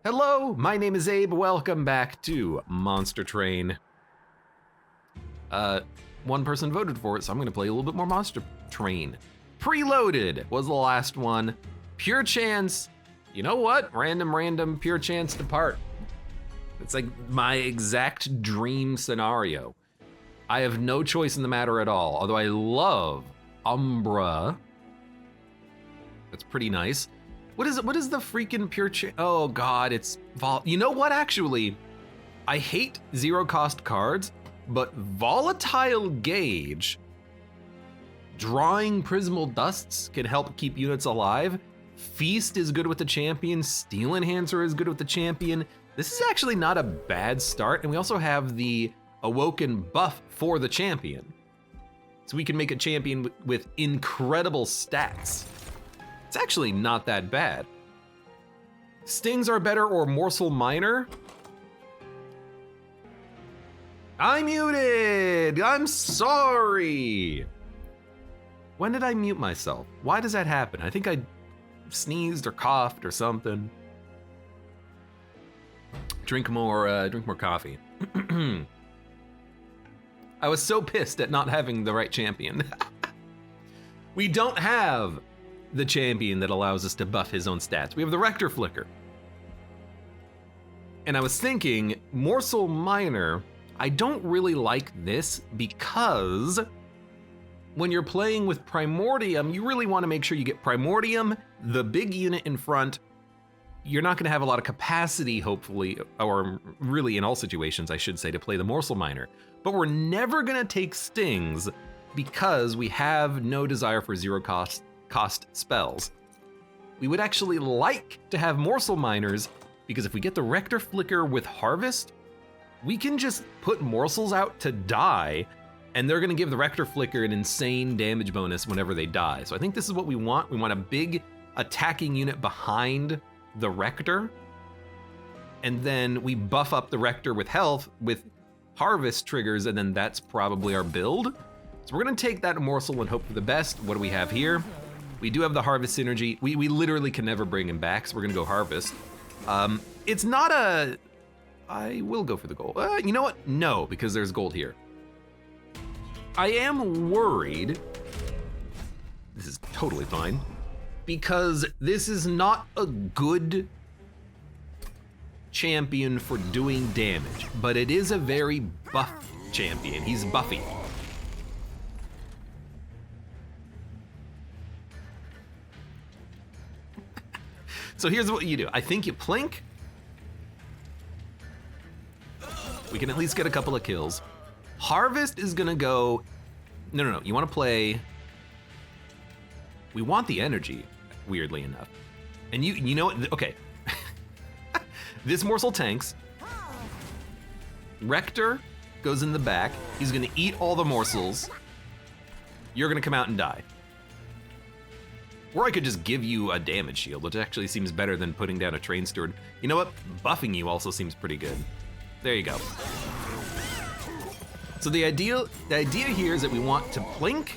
Hello, my name is Abe. Welcome back to Monster Train. One person voted for it, so I'm gonna play a little bit more Monster Train. Preloaded was the last one. Pure chance. You know what? Random, pure chance to part. It's like my exact dream scenario. I have no choice in the matter at all, although I love Umbra. That's pretty nice. What is the freaking pure chance? Oh God, it's you know what, actually? I hate zero cost cards, but Volatile Gauge, drawing Prismal Dusts can help keep units alive. Feast is good with the champion. Steel Enhancer is good with the champion. This is actually not a bad start, and we also have the Awoken buff for the champion. So we can make a champion with incredible stats. It's actually not that bad. Stings are better or Morsel Miner? I muted! I'm sorry! When did I mute myself? Why does that happen? I think I sneezed or coughed or something. Drink more coffee. I was so pissed at not having the right champion. We don't have the champion that allows us to buff his own stats. We have the Rector Flicker. And I was thinking, Morsel Miner, I don't really like this because when you're playing with Primordium, you really want to make sure you get Primordium, the big unit in front. You're not going to have a lot of capacity, hopefully, or really in all situations, I should say, to play the Morsel Miner. But we're never going to take Stings because we have no desire for zero cost spells. We would actually like to have Morsel Miners because if we get the Rector Flicker with Harvest, we can just put morsels out to die and they're gonna give the Rector Flicker an insane damage bonus whenever they die. So I think this is what we want. We want a big attacking unit behind the Rector, and then we buff up the Rector with health with Harvest triggers, and then that's probably our build. So we're gonna take that morsel and hope for the best. What do we have here? We do have the Harvest synergy. We literally can never bring him back, so we're gonna go Harvest. It's not a, I will go for the gold. You know what? No, because there's gold here. I am worried, this is totally fine, because this is not a good champion for doing damage, but it is a very buff champion. He's buffy. So here's what you do. I think you plink. We can at least get a couple of kills. Harvest is gonna go, no. You wanna play, we want the energy, weirdly enough. And you know what, okay. This morsel tanks. Rector goes in the back. He's gonna eat all the morsels. You're gonna come out and die. Or I could just give you a damage shield, which actually seems better than putting down a train steward. You know what? Buffing you also seems pretty good. There you go. So the idea here is that we want to plink.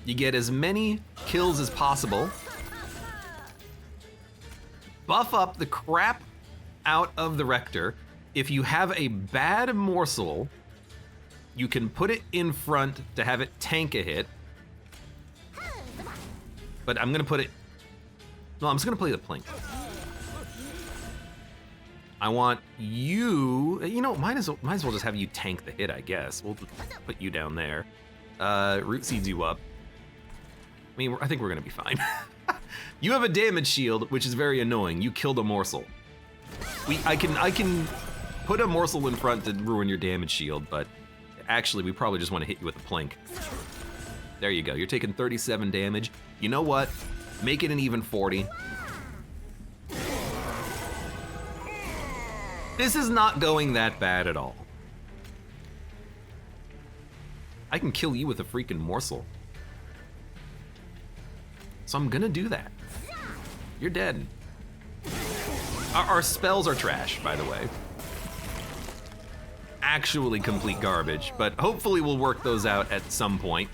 You get as many kills as possible. Buff up the crap out of the Rector. If you have a bad morsel, you can put it in front to have it tank a hit. But I'm gonna put it, no, I'm just gonna play the plink. I want you know, might as well just have you tank the hit, I guess. We'll put you down there. Root seeds you up. I mean, I think we're gonna be fine. You have a damage shield, which is very annoying. You killed a morsel. I can put a morsel in front to ruin your damage shield, but actually we probably just want to hit you with a plink. There you go, you're taking 37 damage. You know what? Make it an even 40. This is not going that bad at all. I can kill you with a freaking morsel. So I'm gonna do that. You're dead. Our spells are trash, by the way. Actually complete garbage, but hopefully we'll work those out at some point.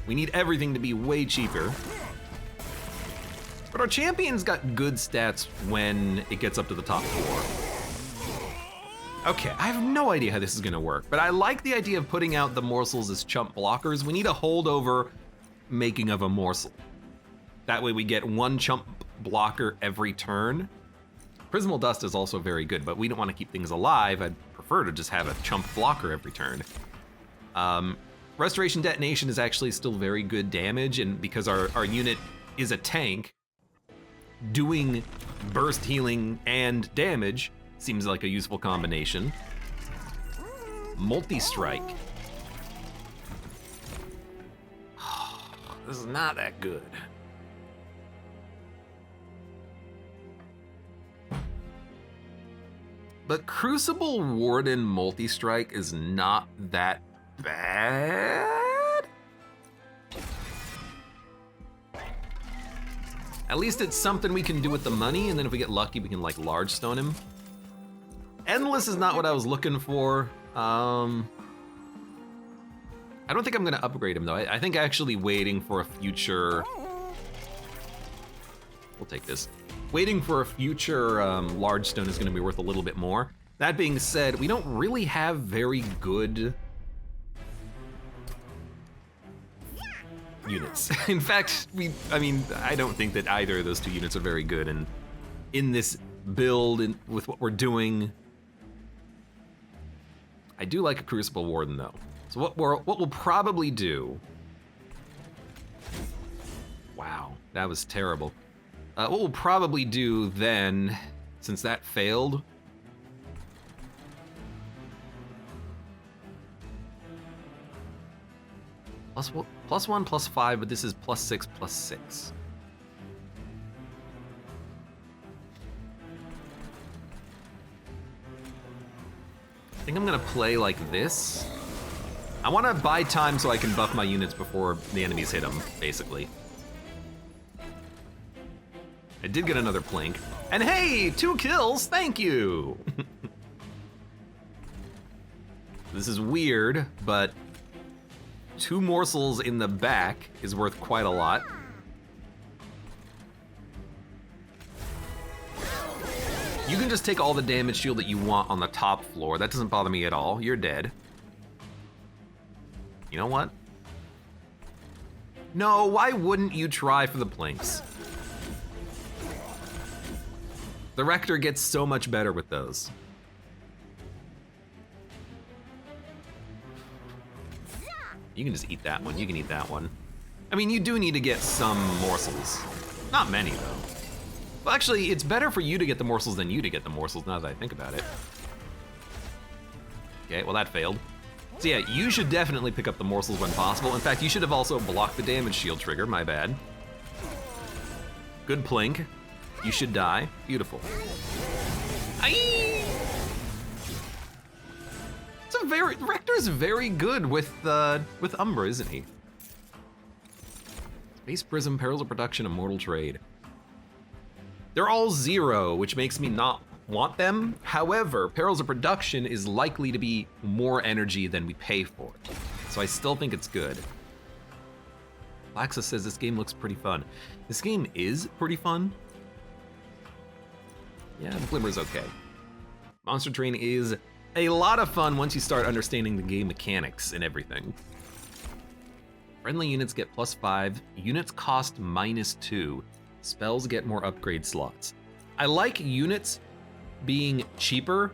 We need everything to be way cheaper. But our champion's got good stats when it gets up to the top 4. Okay, I have no idea how this is gonna work, but I like the idea of putting out the morsels as chump blockers. We need a holdover making of a morsel. That way we get one chump blocker every turn. Prismal Dust is also very good, but we don't want to keep things alive. I'd prefer to just have a chump blocker every turn. Restoration Detonation is actually still very good damage, and because our unit is a tank, doing burst healing and damage seems like a useful combination. Multi-strike. This is not that good. But Crucible Warden multi-strike is not that bad. At least it's something we can do with the money, and then if we get lucky, we can like large stone him. Endless is not what I was looking for. I don't think I'm gonna upgrade him though. I think actually waiting for a future, we'll take this. Waiting for a future large stone is gonna be worth a little bit more. That being said, we don't really have very good units. In fact, I don't think that either of those two units are very good, and in this build and with what we're doing, I do like a Crucible Warden though. So what we'll probably do, wow, that was terrible. What we'll probably do then, since that failed, +1, +5, but this is +6, +6. I think I'm gonna play like this. I wanna buy time so I can buff my units before the enemies hit them, basically. I did get another plink. And hey, 2 kills, thank you! This is weird, but 2 morsels in the back is worth quite a lot. You can just take all the damage shield that you want on the top floor. That doesn't bother me at all. You're dead. You know what? No, why wouldn't you try for the plinks? The Rector gets so much better with those. You can just eat that one. You can eat that one. I mean, you do need to get some morsels. Not many, though. Well, actually, it's better for you to get the morsels than you to get the morsels, now that I think about it. Okay, well, that failed. So yeah, you should definitely pick up the morsels when possible. In fact, you should have also blocked the damage shield trigger, my bad. Good plink. You should die. Beautiful. Aye! Rector's very good with Umbra, isn't he? Space Prism, Perils of Production, Immortal Trade. They're all 0, which makes me not want them. However, Perils of Production is likely to be more energy than we pay for it. So I still think it's good. Laxa says this game looks pretty fun. This game is pretty fun. Yeah, the Glimmer's okay. Monster Train is a lot of fun once you start understanding the game mechanics and everything. Friendly units get +5, units cost -2, spells get more upgrade slots. I like units being cheaper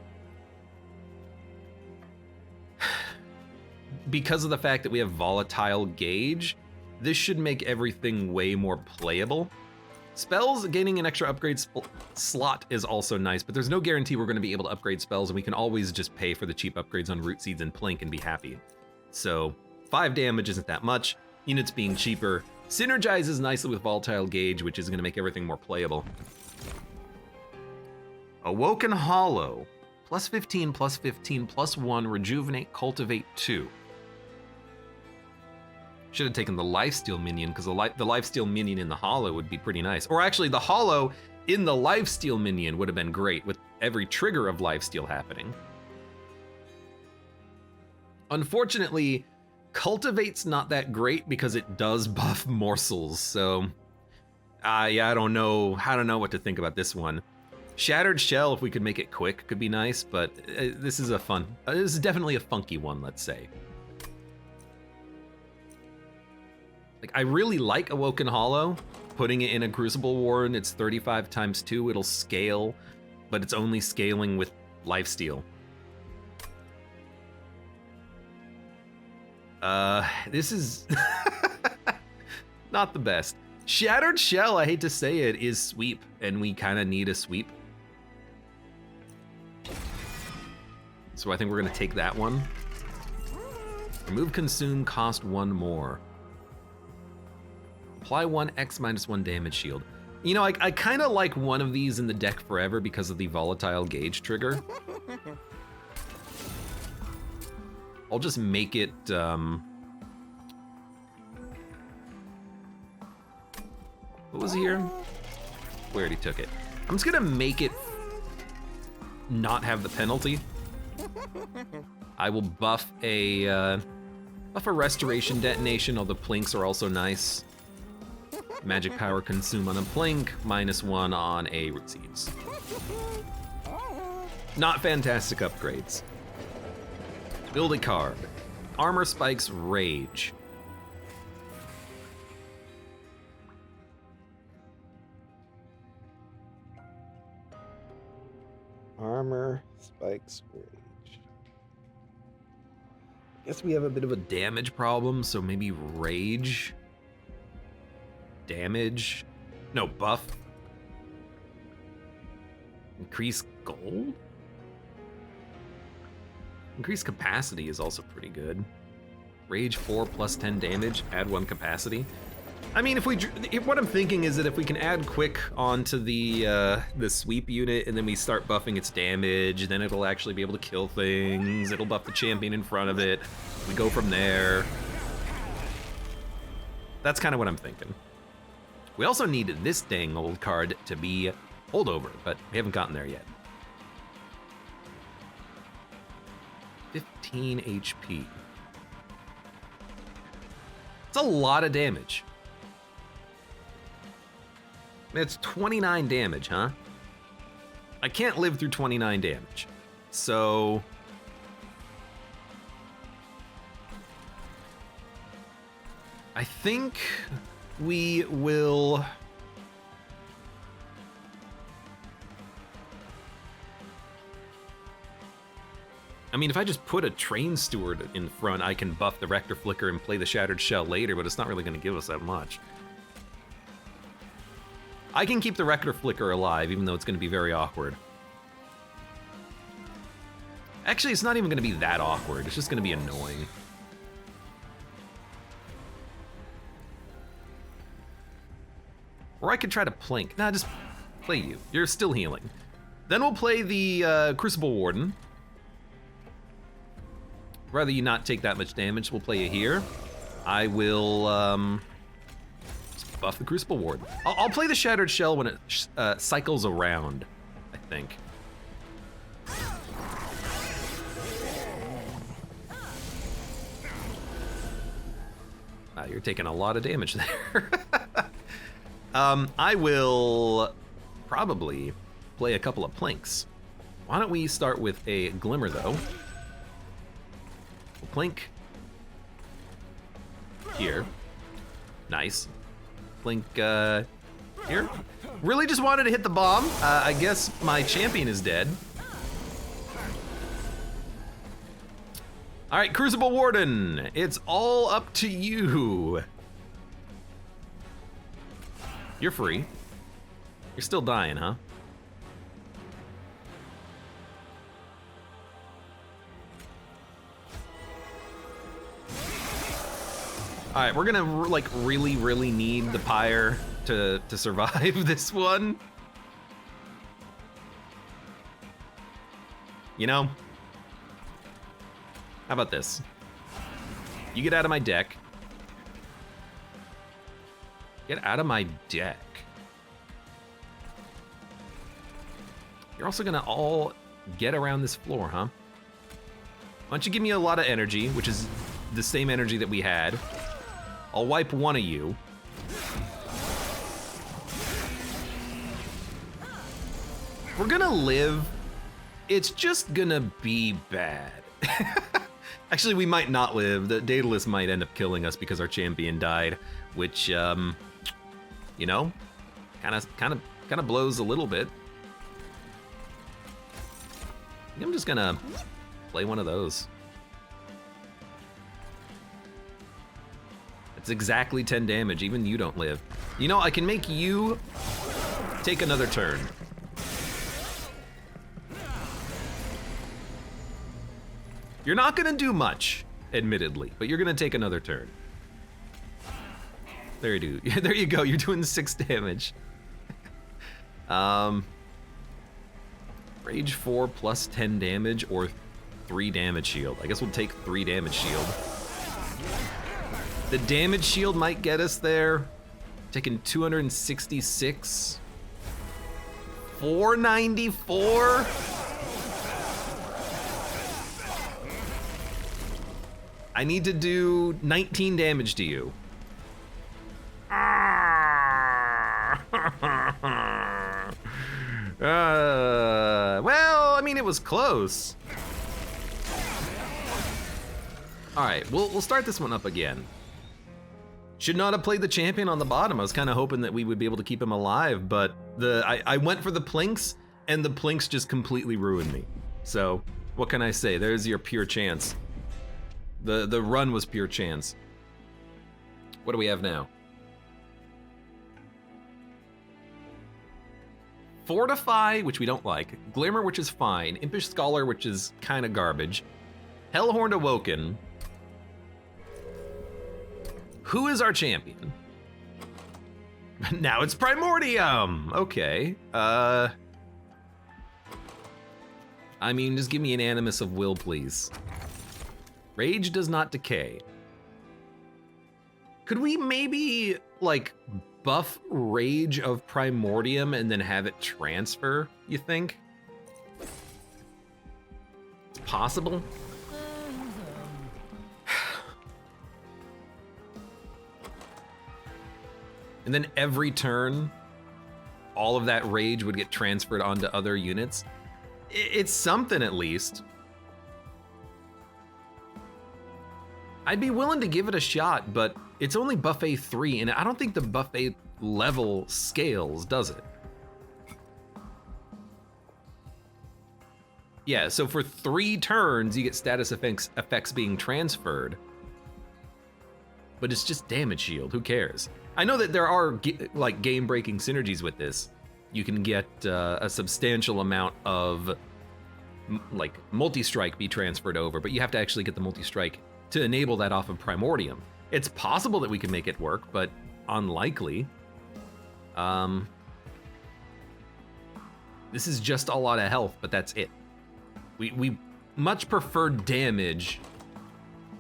because of the fact that we have volatile gauge. This should make everything way more playable. Spells, gaining an extra upgrade slot is also nice, but there's no guarantee we're gonna be able to upgrade spells, and we can always just pay for the cheap upgrades on Root Seeds and Plink and be happy. So 5 damage isn't that much. Units being cheaper synergizes nicely with Volatile Gauge, which is gonna make everything more playable. Awoken Hollow, +15, +15, +1, Rejuvenate, Cultivate 2. Should have taken the Lifesteal minion, because the Lifesteal minion in the Hollow would be pretty nice. Or actually, the Hollow in the Lifesteal minion would have been great, with every trigger of Lifesteal happening. Unfortunately, Cultivate's not that great because it does buff morsels, so Yeah, I don't know what to think about this one. Shattered Shell, if we could make it quick, could be nice, but this is this is definitely a funky one, let's say. Like, I really like Awoken Hollow. Putting it in a Crucible Warden, it's 35 times 2, it'll scale, but it's only scaling with lifesteal. This is not the best. Shattered Shell, I hate to say it, is sweep, and we kind of need a sweep. So I think we're gonna take that one. Remove Consume, cost 1 more. Apply 1 X minus 1 damage shield. You know, I kind of like one of these in the deck forever because of the volatile gauge trigger. I'll just make it, what was here? We already took it. I'm just gonna make it not have the penalty. I will buff a restoration detonation, although plinks are also nice. Magic power consume on a plink, -1 on a root seeds. Not fantastic upgrades. Build a card. Armor Spikes Rage. Armor Spikes Rage. Guess we have a bit of a damage problem, so maybe Rage. Damage. No, buff. Increase gold? Increase capacity is also pretty good. Rage 4 plus 10 damage, add 1 capacity. I mean, what I'm thinking is that if we can add quick onto the sweep unit and then we start buffing its damage, then it'll actually be able to kill things. It'll buff the champion in front of it. We go from there. That's kind of what I'm thinking. We also need this dang old card to be holdover, but we haven't gotten there yet. 15 HP. It's a lot of damage. It's 29 damage, huh? I can't live through 29 damage. So... I think we will... I mean, if I just put a Train Steward in front, I can buff the Rector Flicker and play the Shattered Shell later, but it's not really going to give us that much. I can keep the Rector Flicker alive, even though it's going to be very awkward. Actually, it's not even going to be that awkward. It's just going to be annoying. Or I could try to plink. Nah, just play you. You're still healing. Then we'll play the Crucible Warden. Rather you not take that much damage, we'll play you here. I will just buff the Crucible Warden. I'll play the Shattered Shell when it cycles around, I think. Wow, you're taking a lot of damage there. I will probably play a couple of plinks. Why don't we start with a Glimmer, though? We'll plink. Here. Nice. Plink, here. Really just wanted to hit the bomb. I guess my champion is dead. All right, Crucible Warden. It's all up to you. You're free. You're still dying, huh? All right, we're gonna like really need the Pyre to survive this one. You know? How about this? You get out of my deck. Get out of my deck. You're also gonna all get around this floor, huh? Why don't you give me a lot of energy, which is the same energy that we had. I'll wipe one of you. we're gonna live, it's just gonna be bad. Actually, we might not live. The Daedalus might end up killing us because our champion died, which, you know, kind of blows a little bit. I think I'm just gonna play one of those. It's exactly 10 damage, even you don't live. You know, I can make you take another turn. You're not gonna do much, admittedly, but you're gonna take another turn. There you do. There you go, you're doing 6 damage. Rage 4 plus 10 damage or 3 damage shield. I guess we'll take 3 damage shield. The damage shield might get us there. Taking 266. 494? I need to do 19 damage to you. Well, I mean, it was close. All right, we'll start this one up again. Should not have played the champion on the bottom. I was kind of hoping that we would be able to keep him alive, but I went for the plinks, and the plinks just completely ruined me. So what can I say? There's your pure chance. The run was pure chance. What do we have now? Fortify, which we don't like. Glimmer, which is fine. Impish Scholar, which is kind of garbage. Hellhorn Awoken. Who is our champion? Now it's Primordium. Okay. I mean, just give me an Animus of Will, please. Rage does not decay. Could we maybe, like, buff Rage of Primordium and then have it transfer, you think? It's possible? And then every turn, all of that Rage would get transferred onto other units. It's something, at least. I'd be willing to give it a shot, but it's only buffet 3, and I don't think the buffet level scales, does it? Yeah, so for 3 turns, you get status effects being transferred. But it's just damage shield, who cares? I know that there are like game-breaking synergies with this. You can get a substantial amount of like multi-strike be transferred over, but you have to actually get the multi-strike to enable that off of Primordium. It's possible that we can make it work, but unlikely. This is just a lot of health, but that's it. We much prefer damage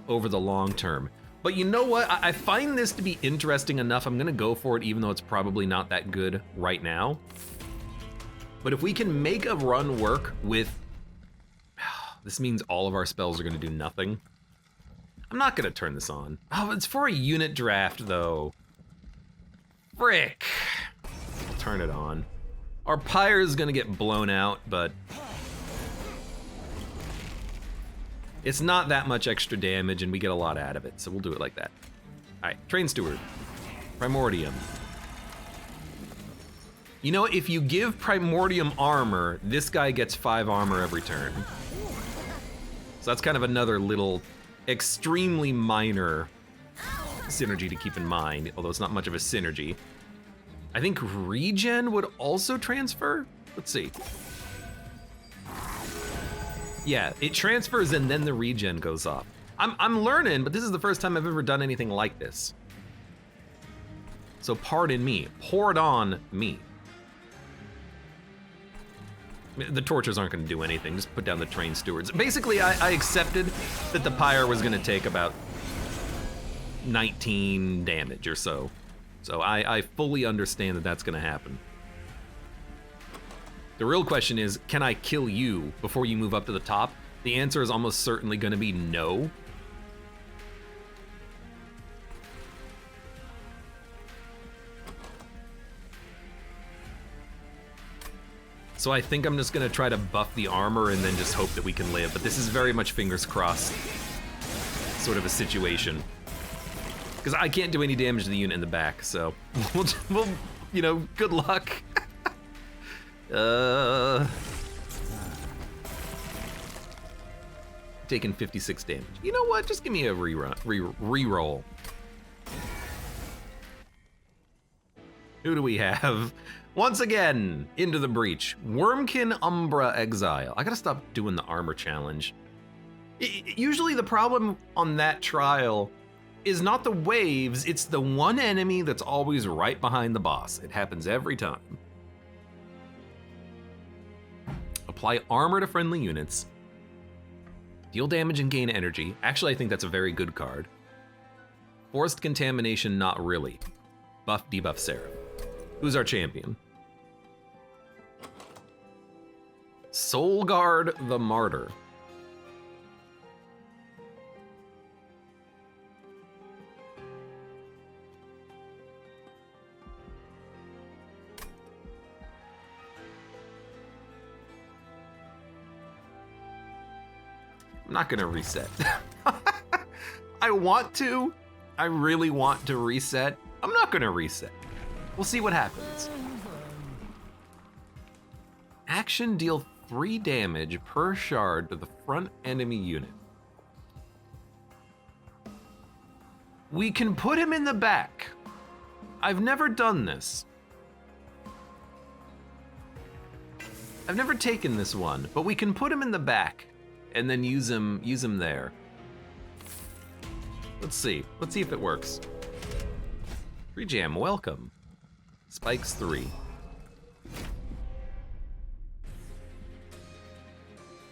over the long term. But you know what? I find this to be interesting enough. I'm gonna go for it, even though it's probably not that good right now. But if we can make a run work with, this means all of our spells are gonna do nothing. I'm not gonna turn this on. Oh, it's for a unit draft though. Frick. I'll turn it on. Our pyre is gonna get blown out, but it's not that much extra damage and we get a lot out of it, so we'll do it like that. All right, Train Steward, Primordium. You know, if you give Primordium armor, this guy gets 5 armor every turn. So that's kind of another little extremely minor synergy to keep in mind, although it's not much of a synergy. I think regen would also transfer? Let's see. Yeah, it transfers and then the regen goes off. I'm learning, but this is the first time I've ever done anything like this. So pardon me, pour it on me. The torches aren't gonna do anything, just put down the train stewards. Basically, I accepted that the pyre was gonna take about 19 damage or so. So I fully understand that that's gonna happen. The real question is, can I kill you before you move up to the top? The answer is almost certainly gonna be no. So I think I'm just gonna try to buff the armor and then just hope that we can live. But this is very much fingers crossed sort of a situation. Because I can't do any damage to the unit in the back, so we'll you know, good luck. Taking 56 damage. You know what? Just give me a reroll. Who do we have? Once again, into the breach. Wormkin Umbra Exile. I gotta stop doing the armor challenge. Usually the problem on that trial is not the waves, it's the one enemy that's always right behind the boss. It happens every time. Apply armor to friendly units. Deal damage and gain energy. Actually, I think that's a very good card. Forced contamination, not really. Buff, debuff Seraph. Who's our champion? Soulguard the Martyr. I'm not gonna reset. I want to. I really want to reset. I'm not gonna reset. We'll see what happens. Action, deal 3 damage per shard to the front enemy unit. We can put him in the back. I've never done this. I've never taken this one, but we can put him in the back and then use him there. Let's see if it works. Free jam, welcome. Spikes 3.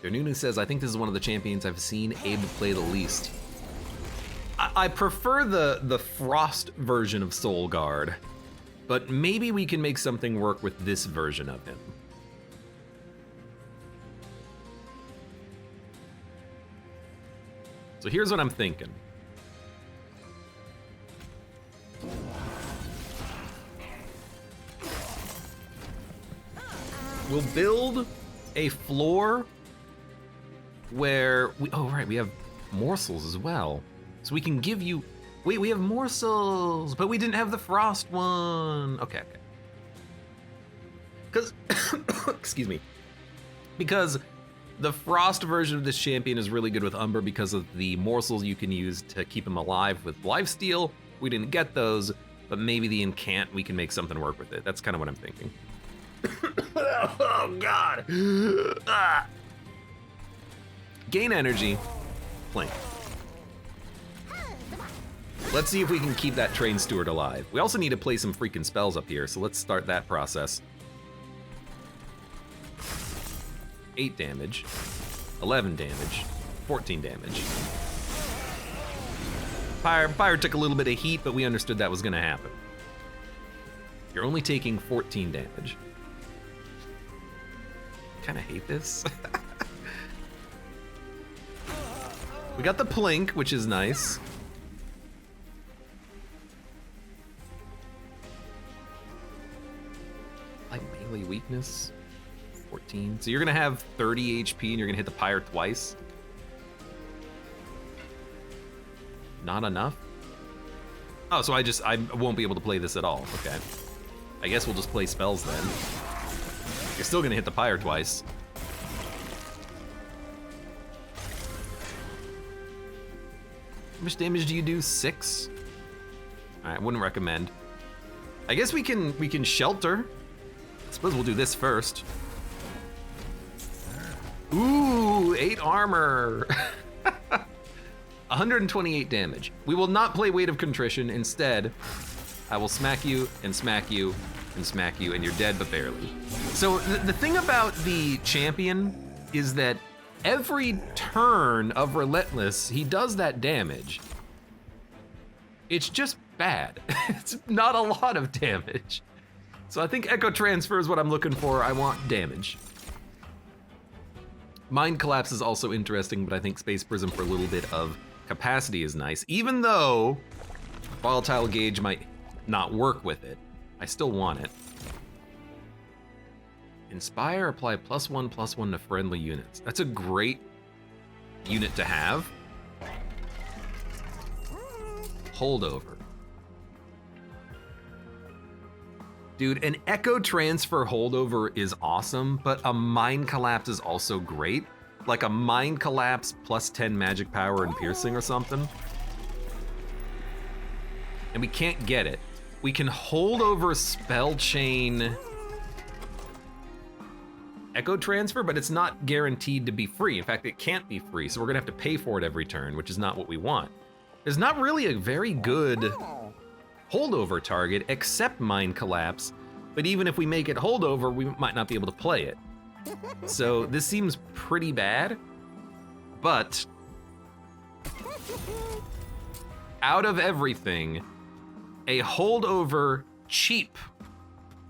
Nunu says, I think this is one of the champions I've seen Abe play the least. I prefer the Frost version of Soulguard, but maybe we can make something work with this version of him. So here's what I'm thinking. We'll build a floor where we have morsels as well. So we can give you, wait, we have morsels, but we didn't have the frost one. Okay. Because, excuse me. Because the frost version of this champion is really good with Umber because of the morsels you can use to keep him alive with lifesteal. We didn't get those, but maybe the incant, we can make something work with it. That's kind of what I'm thinking. Oh God. Ah. Gain energy, plank. Let's see if we can keep that train steward alive. We also need to play some freaking spells up here, so let's start that process. 8 damage, 11 damage, 14 damage. Fire took a little bit of heat, but we understood that was gonna happen. You're only taking 14 damage. Kinda hate this. We got the plink, which is nice. Like melee weakness. 14. So you're gonna have 30 HP and you're gonna hit the pyre twice. Not enough? Oh, so I won't be able to play this at all. Okay. I guess we'll just play spells then. You're still gonna hit the pyre twice. How much damage do you do? 6? All right, wouldn't recommend. I guess we can shelter. I suppose we'll do this first. Ooh, 8 armor. 128 damage. We will not play Weight of Contrition. Instead, I will smack you and smack you and smack you, and you're dead, but barely. So the thing about the champion is that every turn of Relentless, he does that damage. It's just bad. It's not a lot of damage. So I think Echo Transfer is what I'm looking for. I want damage. Mind Collapse is also interesting, but I think Space Prism for a little bit of capacity is nice. Even though Volatile Gauge might not work with it, I still want it. Inspire, apply +1/+1 to friendly units. That's a great unit to have. Holdover. Dude, an Echo Transfer holdover is awesome, but a Mind Collapse is also great. Like a Mind Collapse +10 magic power and piercing or something. And we can't get it. We can hold over Spell Chain Echo Transfer, but it's not guaranteed to be free. In fact, it can't be free, so we're gonna have to pay for it every turn, which is not what we want. There's not really a very good holdover target except Mind Collapse, but even if we make it holdover, we might not be able to play it. So this seems pretty bad, but out of everything, a holdover cheap.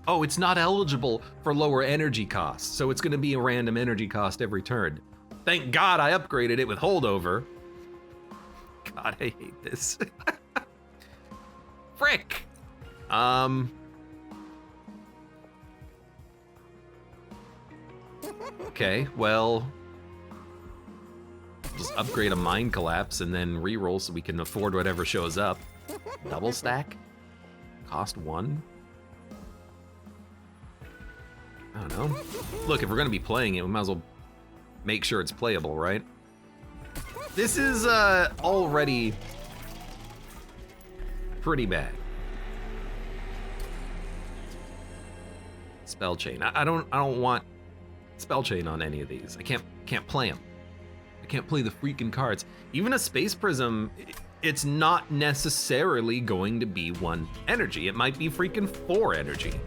Oh, it's not eligible for lower energy costs, so it's gonna be a random energy cost every turn. Thank God I upgraded it with holdover. God, I hate this. Frick. Okay, well, just upgrade a Mind Collapse and then reroll so we can afford whatever shows up. Double stack? Cost 1? I don't know. Look, if we're gonna be playing it, we might as well make sure it's playable, right? This is already pretty bad. Spell Chain. I don't want Spell Chain on any of these. I can't play them. I can't play the freaking cards. Even a Space Prism, it's not necessarily going to be 1 energy. It might be freaking 4 energy.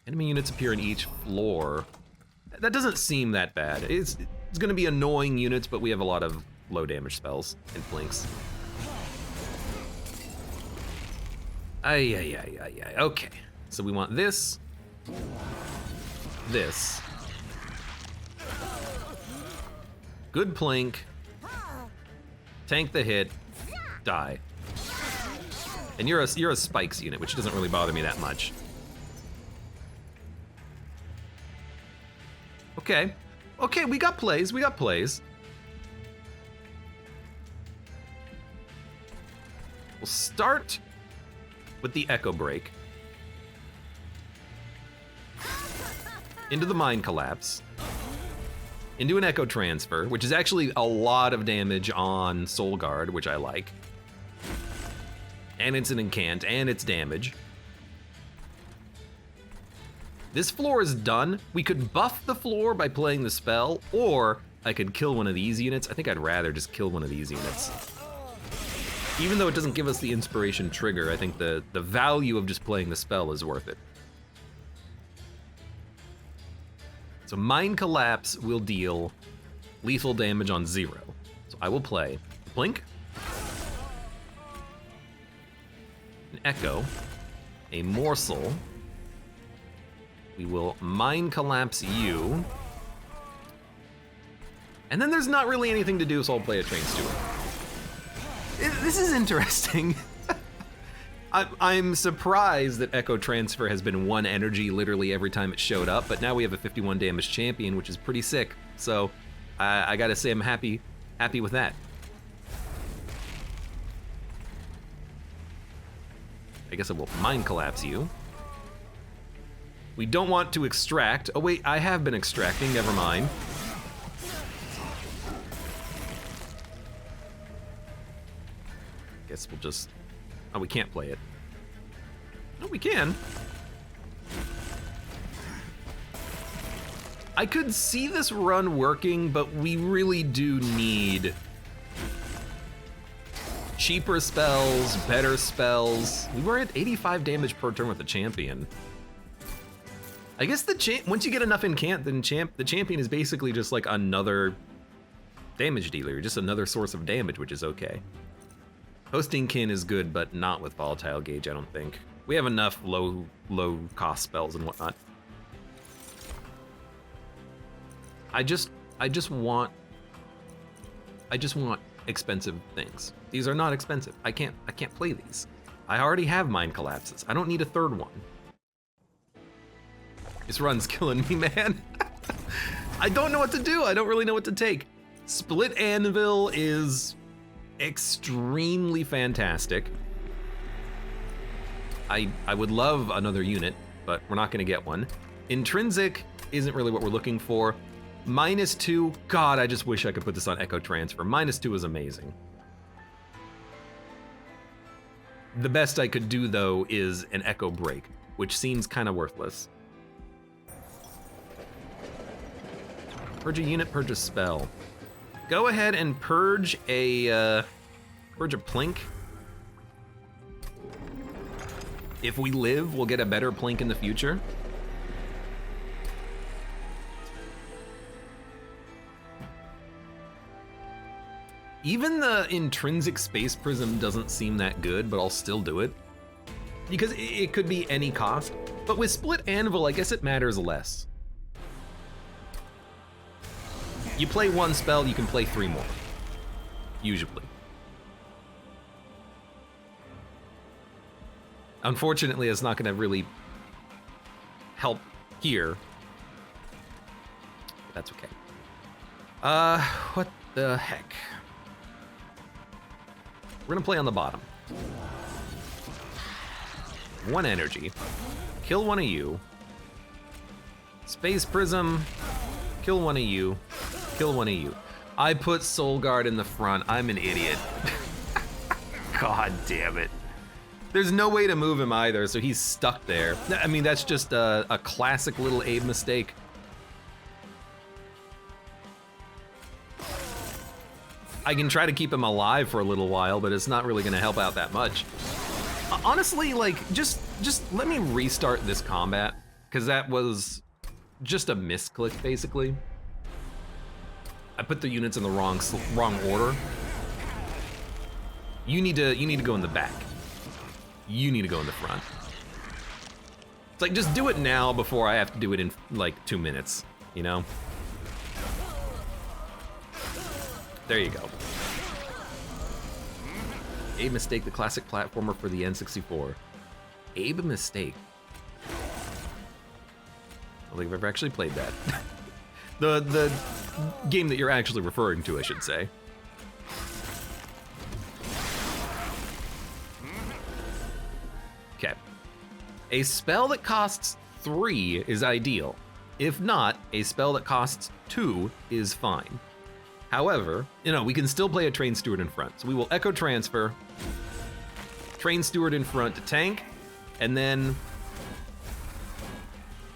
Enemy units appear in each floor. That doesn't seem that bad. It's gonna be annoying units, but we have a lot of low damage spells and blinks. Ay. Okay, so we want this. This. Good plink. Tank the hit. Die. And you're a spikes unit, which doesn't really bother me that much. Okay. Okay, we got plays. We'll start with the Echo Break. Into the Mind Collapse. Into an Echo Transfer, which is actually a lot of damage on Soul Guard, which I like. And it's an incant, and it's damage. This floor is done. We could buff the floor by playing the spell, or I could kill one of these units. I think I'd rather just kill one of these units. Even though it doesn't give us the inspiration trigger, I think the value of just playing the spell is worth it. So Mind Collapse will deal lethal damage on 0. So I will play Blink, an Echo, a Morsel. We will Mind Collapse you. And then there's not really anything to do, so I'll play a Train Steward. This is interesting. I'm surprised that Echo Transfer has been 1 energy literally every time it showed up, but now we have a 51 damage champion, which is pretty sick. So I gotta say I'm happy with that. I guess I will Mind Collapse you. We don't want to extract. Oh wait, I have been extracting, never mind. Guess we'll just, oh, we can't play it. No, we can. I could see this run working, but we really do need cheaper spells, better spells. We were at 85 damage per turn with the champion. I guess once you get enough incant, then the champion is basically just like another damage dealer, just another source of damage, which is okay. Hosting Kin is good, but not with Volatile Gauge, I don't think. We have enough low cost spells and whatnot. I just want expensive things. These are not expensive. I can't play these. I already have Mind Collapses. I don't need a third one. This run's killing me, man. I don't know what to do. I don't really know what to take. Split Anvil is extremely fantastic. I would love another unit, but we're not gonna get one. Intrinsic isn't really what we're looking for. -2, God, I just wish I could put this on Echo Transfer. -2 is amazing. The best I could do, though, is an Echo Break, which seems kind of worthless. Purge a unit, purge a spell. Go ahead and purge a Plink. If we live, we'll get a better Plink in the future. Even the intrinsic Space Prism doesn't seem that good, but I'll still do it. Because it could be any cost. But with Split Anvil, I guess it matters less. You play one spell, you can play 3 more. Usually. Unfortunately, it's not gonna really help here. But that's okay. What the heck? We're gonna play on the bottom. 1 energy. Kill one of you. Space Prism. Kill one of you. Kill one of you. I put Soul Guard in the front. I'm an idiot. God damn it. There's no way to move him either, so he's stuck there. I mean, that's just a classic little Abe mistake. I can try to keep him alive for a little while, but it's not really gonna help out that much. Honestly, like, just let me restart this combat, because that was just a misclick, basically. I put the units in the wrong order. You need to go in the back. You need to go in the front. It's like, just do it now before I have to do it in like 2 minutes, you know? There you go. Abe Mistake, the classic platformer for the N64. Abe Mistake. I don't think I've ever actually played that. the game that you're actually referring to, I should say. Okay. A spell that costs 3 is ideal. If not, a spell that costs 2 is fine. However, you know, we can still play a Train Steward in front. So we will Echo Transfer, Train Steward in front to tank, and then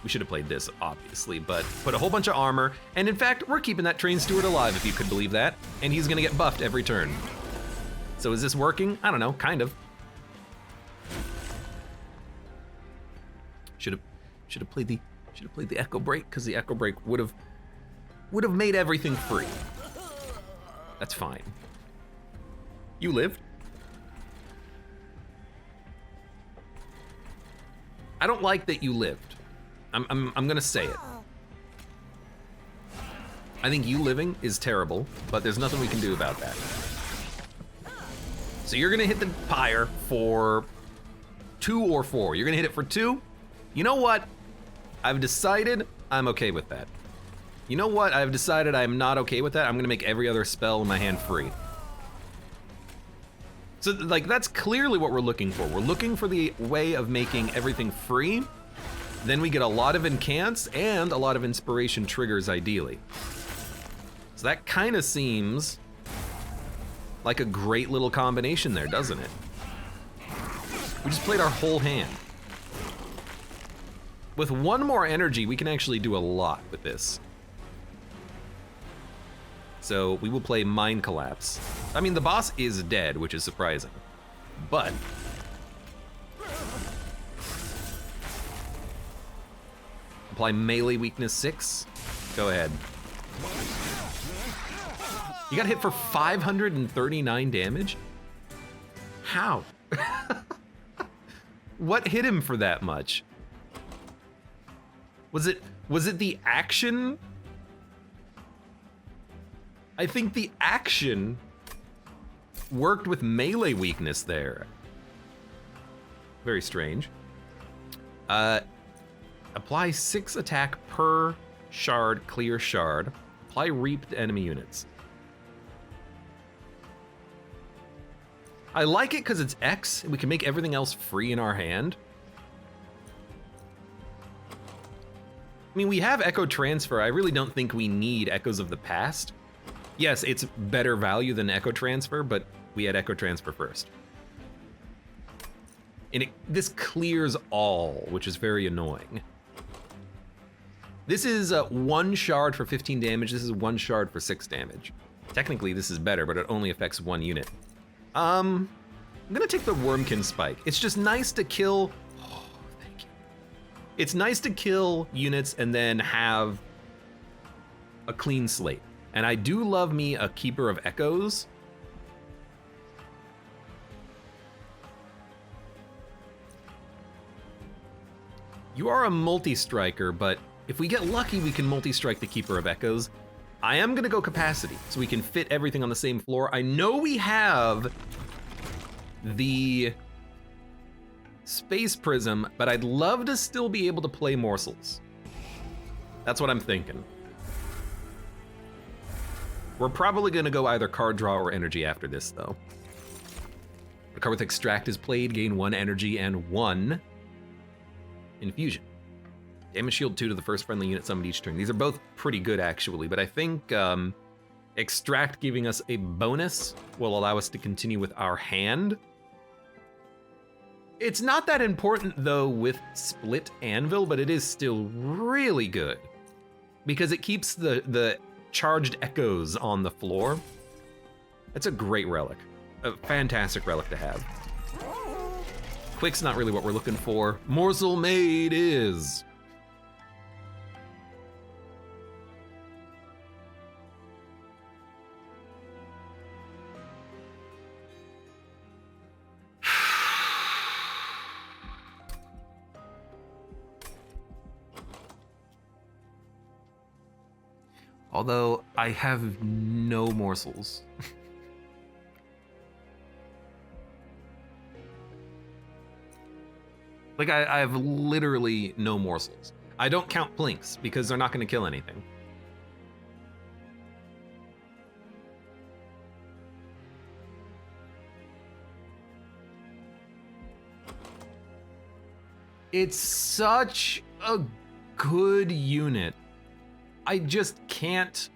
we should have played this, obviously, but put a whole bunch of armor. And in fact, we're keeping that Train Steward alive, if you could believe that. And he's gonna get buffed every turn. So is this working? I don't know, kind of. Should have played the Echo Break, because the Echo Break would have made everything free. That's fine. You lived. I don't like that you lived. I'm gonna say it. I think you living is terrible, but there's nothing we can do about that. So you're gonna hit the pyre for 2 or 4. You're gonna hit it for 2. You know what? I've decided I'm okay with that. You know what? I've decided I'm not okay with that. I'm gonna make every other spell in my hand free. So, like, that's clearly what we're looking for. We're looking for the way of making everything free. Then we get a lot of incants and a lot of inspiration triggers, ideally. So that kind of seems like a great little combination there, doesn't it? We just played our whole hand. With 1 more energy, we can actually do a lot with this. So we will play Mind Collapse. I mean, the boss is dead, which is surprising. But apply melee weakness 6. Go ahead. You got hit for 539 damage? How? What hit him for that much? Was it the action? I think the action worked with melee weakness there. Very strange. Apply 6 attack per shard, clear shard. Apply reap to enemy units. I like it because it's X, and we can make everything else free in our hand. I mean, we have Echo Transfer. I really don't think we need Echoes of the Past. Yes, it's better value than Echo Transfer, but we had Echo Transfer first. And this clears all, which is very annoying. This is 1 shard for 15 damage. This is 1 shard for 6 damage. Technically, this is better, but it only affects 1 unit. I'm gonna take the Wormkin Spike. It's just nice to kill. Oh, thank you. It's nice to kill units and then have a clean slate. And I do love me a Keeper of Echoes. You are a multi-striker, but if we get lucky, we can multi-strike the Keeper of Echoes. I am gonna go capacity, so we can fit everything on the same floor. I know we have the Space Prism, but I'd love to still be able to play morsels. That's what I'm thinking. We're probably gonna go either card draw or energy after this, though. A card with Extract is played, gain 1 energy and 1 infusion. Damage shield 2 to the first friendly unit summoned each turn. These are both pretty good, actually, but I think Extract giving us a bonus will allow us to continue with our hand. It's not that important, though, with Split Anvil, but it is still really good because it keeps the charged echoes on the floor. That's a great relic. A fantastic relic to have. Quick's not really what we're looking for. Morsel Maid is. Although I have no morsels. Like I have literally no morsels. I don't count plinks because they're not gonna kill anything. It's such a good unit. I just can't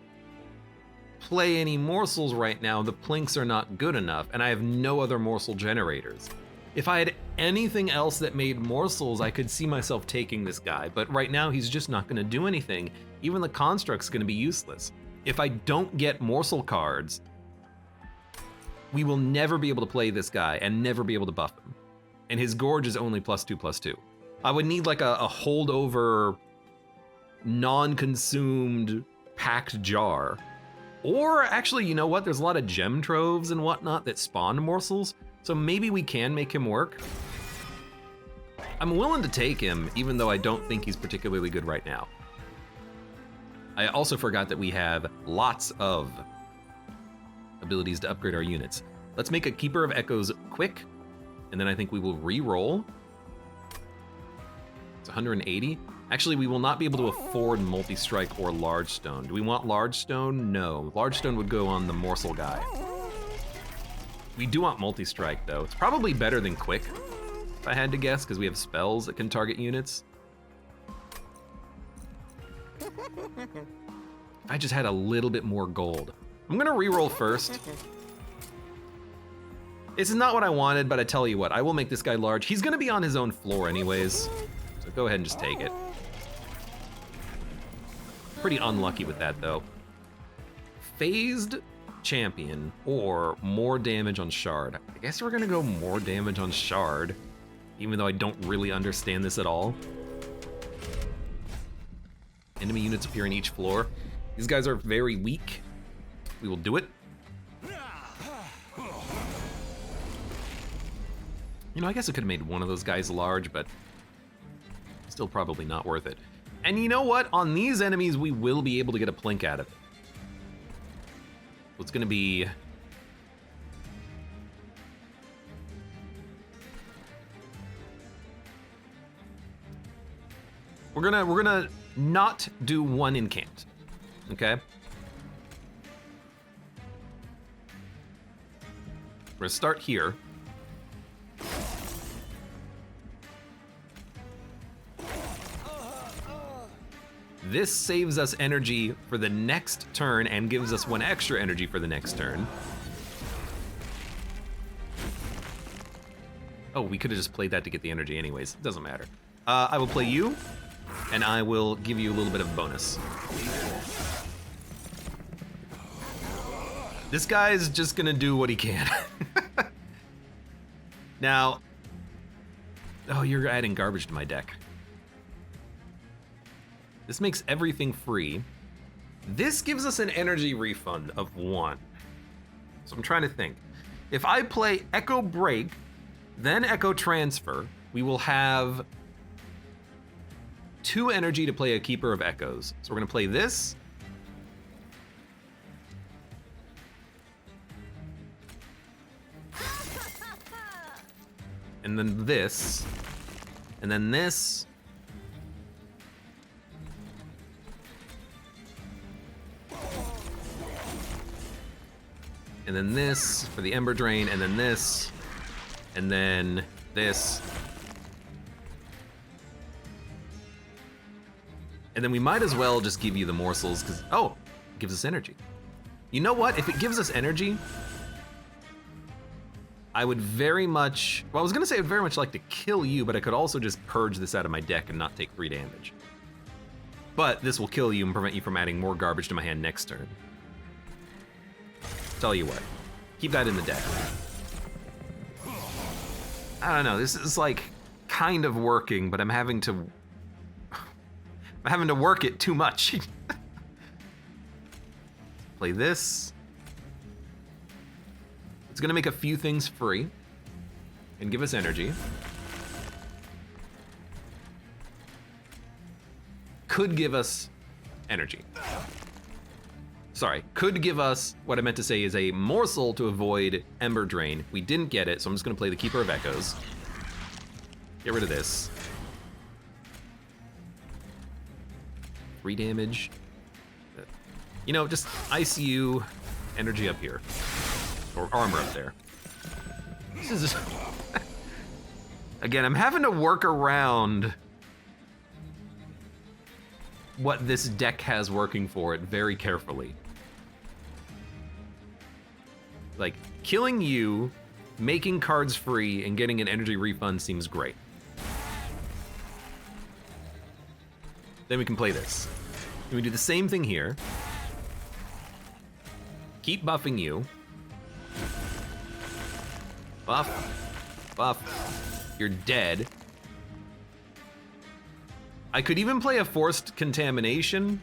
play any morsels right now. The plinks are not good enough, and I have no other morsel generators. If I had anything else that made morsels, I could see myself taking this guy, but right now he's just not gonna do anything. Even the construct's gonna be useless. If I don't get morsel cards, we will never be able to play this guy and never be able to buff him. And his Gorge is only +2/+2. I would need like a holdover non-consumed packed jar. Or actually, you know what? There's a lot of gem troves and whatnot that spawn morsels, so maybe we can make him work. I'm willing to take him, even though I don't think he's particularly good right now. I also forgot that we have lots of abilities to upgrade our units. Let's make a Keeper of Echoes quick, and then I think we will re-roll. It's 180. Actually, we will not be able to afford multi-strike or large stone. Do we want large stone? No. Large stone would go on the morsel guy. We do want multi-strike, though. It's probably better than quick, if I had to guess, because we have spells that can target units. If I just had a little bit more gold. I'm gonna re-roll first. This is not what I wanted, but I tell you what, I will make this guy large. He's gonna be on his own floor anyways, so go ahead and just take it. Pretty unlucky with that, though. Phased champion or more damage on shard. I guess we're gonna go more damage on shard, even though I don't really understand this at all. Enemy units appear in each floor. These guys are very weak. We will do it. You know, I guess I could have made one of those guys large, but still probably not worth it. And you know what? On these enemies, we will be able to get a plink out of it. So it's gonna be... We're gonna not do one incant. Okay? We're gonna start here. This saves us energy for the next turn and gives us 1 extra energy for the next turn. Oh, we could have just played that to get the energy anyways. It doesn't matter. I will play you, and I will give you a little bit of bonus. This guy's just gonna do what he can. Now, oh, you're adding garbage to my deck. This makes everything free. This gives us an energy refund of 1. So I'm trying to think. If I play Echo Break, then Echo Transfer, we will have 2 energy to play a Keeper of Echoes. So we're gonna play this. And then this. And then this. And then this for the Ember Drain, and then this, and then this. And then we might as well just give you the morsels, because, oh, it gives us energy. You know what? If it gives us energy, I would very much, well, I was gonna say I'd very much like to kill you, but I could also just purge this out of my deck and not take 3 damage. But this will kill you and prevent you from adding more garbage to my hand next turn. Tell you what, keep that in the deck. I don't know, this is like kind of working, but I'm having to work it too much. Play this. It's gonna make a few things free and give us energy. Could give us energy. Sorry, could give us, what I meant to say is a morsel to avoid Ember Drain. We didn't get it, so I'm just gonna play the Keeper of Echoes. Get rid of this. 3 damage. You know, just ICU energy up here. Or armor up there. This is... Again, I'm having to work around what this deck has working for it very carefully. Like, killing you, making cards free, and getting an energy refund seems great. Then we can play this. And we do the same thing here. Keep buffing you. Buff. Buff. You're dead. I could even play a Forced Contamination.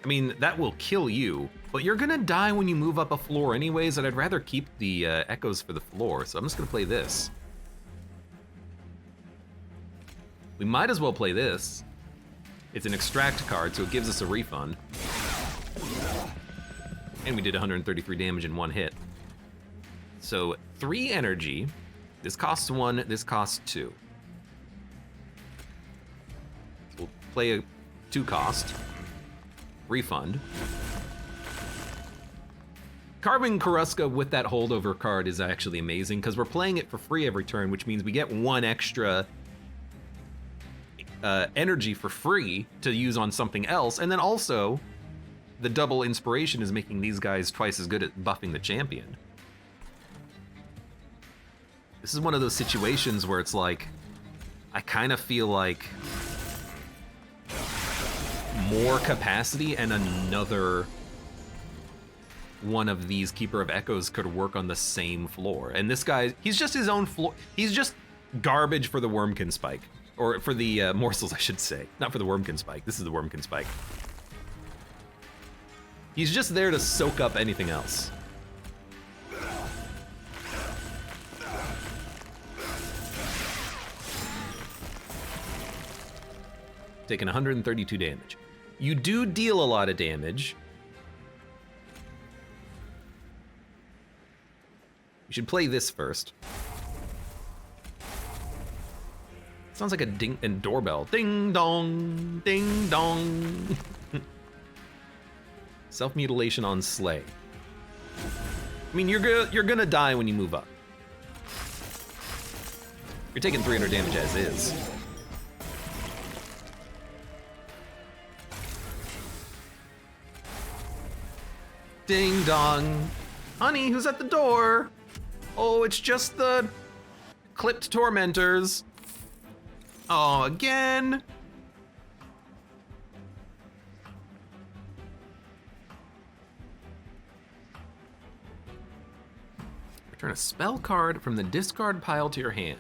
I mean, that will kill you, but you're gonna die when you move up a floor anyways, and I'd rather keep the echoes for the floor, so I'm just gonna play this. We might as well play this. It's an extract card, so it gives us a refund. And we did 133 damage in 1 hit. So 3 energy. This costs 1, this costs 2. So we'll play a 2 cost. Refund. Carving Karuska with that holdover card is actually amazing because we're playing it for free every turn, which means we get 1 extra energy for free to use on something else, and then also the double inspiration is making these guys twice as good at buffing the champion. This is one of those situations where it's like, I kind of feel like more capacity and another one of these Keeper of Echoes could work on the same floor. And this guy, he's just his own floor. He's just garbage for the Wormkin Spike. Or for the morsels, I should say. Not for the Wormkin Spike. This is the Wormkin Spike. He's just there to soak up anything else. Taking 132 damage. You do deal a lot of damage. You should play this first. Sounds like a ding and doorbell. Ding dong, ding dong. Self-mutilation on Slay. I mean, you're gonna die when you move up. You're taking 300 damage as is. Ding dong. Honey, who's at the door? Oh, it's just the clipped tormentors. Oh, again. Return a spell card from the discard pile to your hand.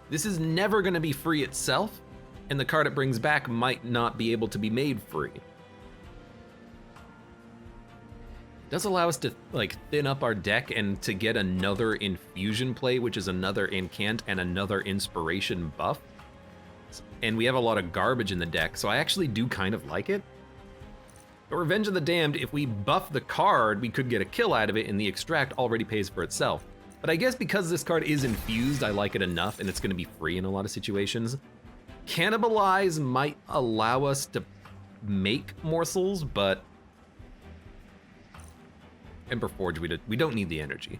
This is never going to be free itself, and the card it brings back might not be able to be made free. It does allow us to like thin up our deck and to get another infusion play, which is another incant and another inspiration buff. And we have a lot of garbage in the deck, so I actually do kind of like it. But Revenge of the Damned, if we buff the card, we could get a kill out of it, and the extract already pays for itself. But I guess because this card is infused, I like it enough, and it's going to be free in a lot of situations. Cannibalize might allow us to make morsels, but Ember Forge, we don't need the energy.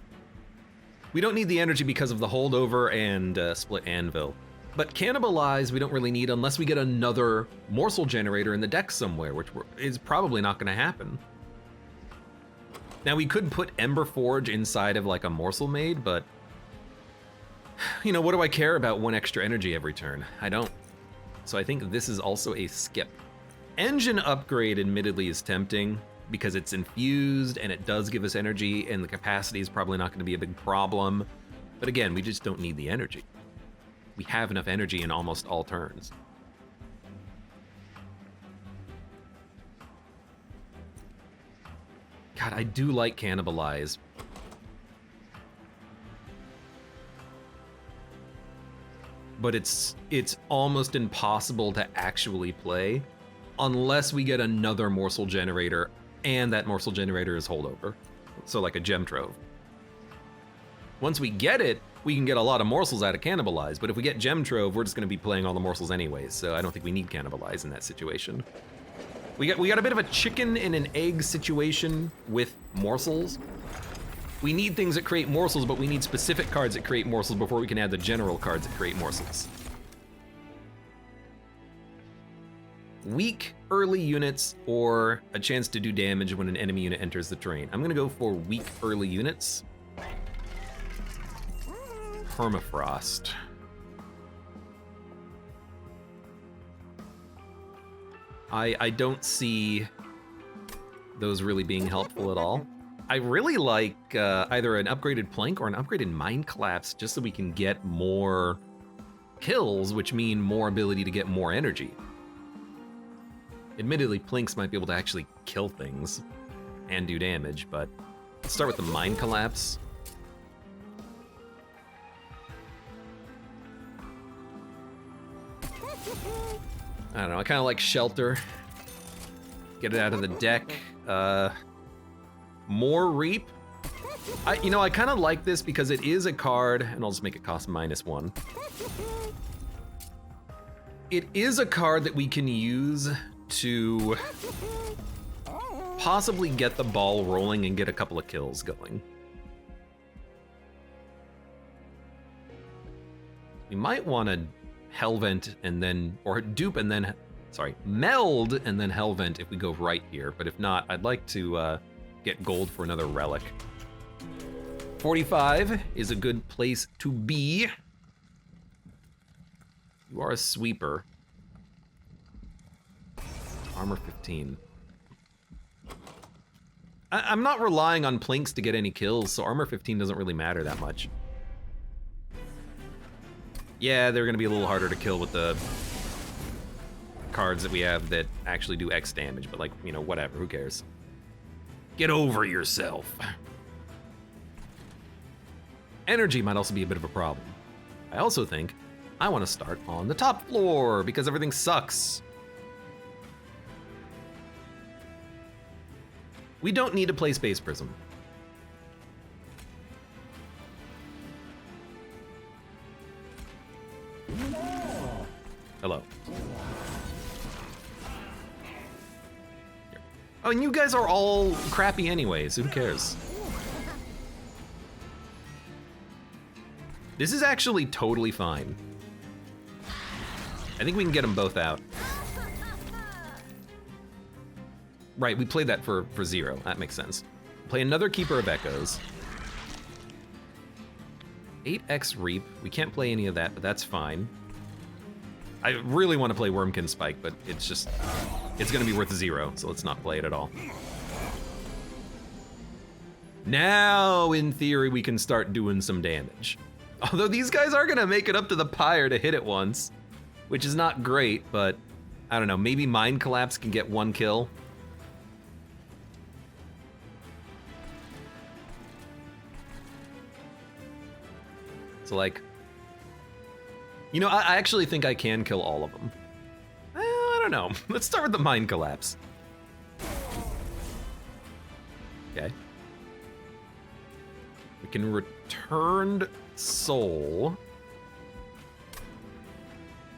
We don't need the energy because of the holdover and split anvil. But Cannibalize we don't really need unless we get another morsel generator in the deck somewhere, which is probably not going to happen. Now we could put Ember Forge inside of like a morsel maid, but you know, what do I care about one extra energy every turn? I don't. So I think this is also a skip. Engine upgrade admittedly is tempting because it's infused and it does give us energy, and the capacity is probably not going to be a big problem. But again, we just don't need the energy. We have enough energy in almost all turns. God, I do like Cannibalize. But it's almost impossible to actually play unless we get another morsel generator, and that morsel generator is holdover. So like a gem trove. Once we get it, we can get a lot of morsels out of Cannibalize, but if we get Gem Trove, we're just gonna be playing all the morsels anyways, so I don't think we need Cannibalize in that situation. We got a bit of a chicken and an egg situation with morsels. We need things that create morsels, but we need specific cards that create morsels before we can add the general cards that create morsels. Weak early units or a chance to do damage when an enemy unit enters the terrain. I'm gonna go for weak early units. Permafrost. I don't see those really being helpful at all. I really like either an upgraded Plank or an upgraded Mind Collapse just so we can get more kills, which mean more ability to get more energy. Admittedly, Planks might be able to actually kill things and do damage, but let's start with the Mind Collapse. I don't know, I kind of like Shelter. Get it out of the deck. More Reap. I kind of like this because it is a card, and I'll just make it cost -1. It is a card that we can use to possibly get the ball rolling and get a couple of kills going. We might want to Hellvent and then, or dupe and then, sorry, meld and then Hellvent if we go right here. But if not, I'd like to get gold for another relic. 45 is a good place to be. You are a sweeper. Armor 15. I'm not relying on Planks to get any kills, so armor 15 doesn't really matter that much. Yeah, they're gonna be a little harder to kill with the cards that we have that actually do X damage, but like, you know, whatever, who cares? Get over yourself. Energy might also be a bit of a problem. I also think I want to start on the top floor because everything sucks. We don't need to play Space Prism. Oh, and you guys are all crappy anyways, who cares? This is actually totally fine. I think we can get them both out. Right, we played that for 0, that makes sense. Play another Keeper of Echoes. 8x Reap, we can't play any of that, but that's fine. I really want to play Wormkin Spike, but it's gonna be worth 0, so let's not play it at all. Now, in theory, we can start doing some damage. Although these guys are gonna make it up to the pyre to hit it once, which is not great, but I don't know, maybe Mind Collapse can get 1 kill. So like, you know, I actually think I can kill all of them. I don't know. Let's start with the Mind Collapse. Okay. We can Returned Soul,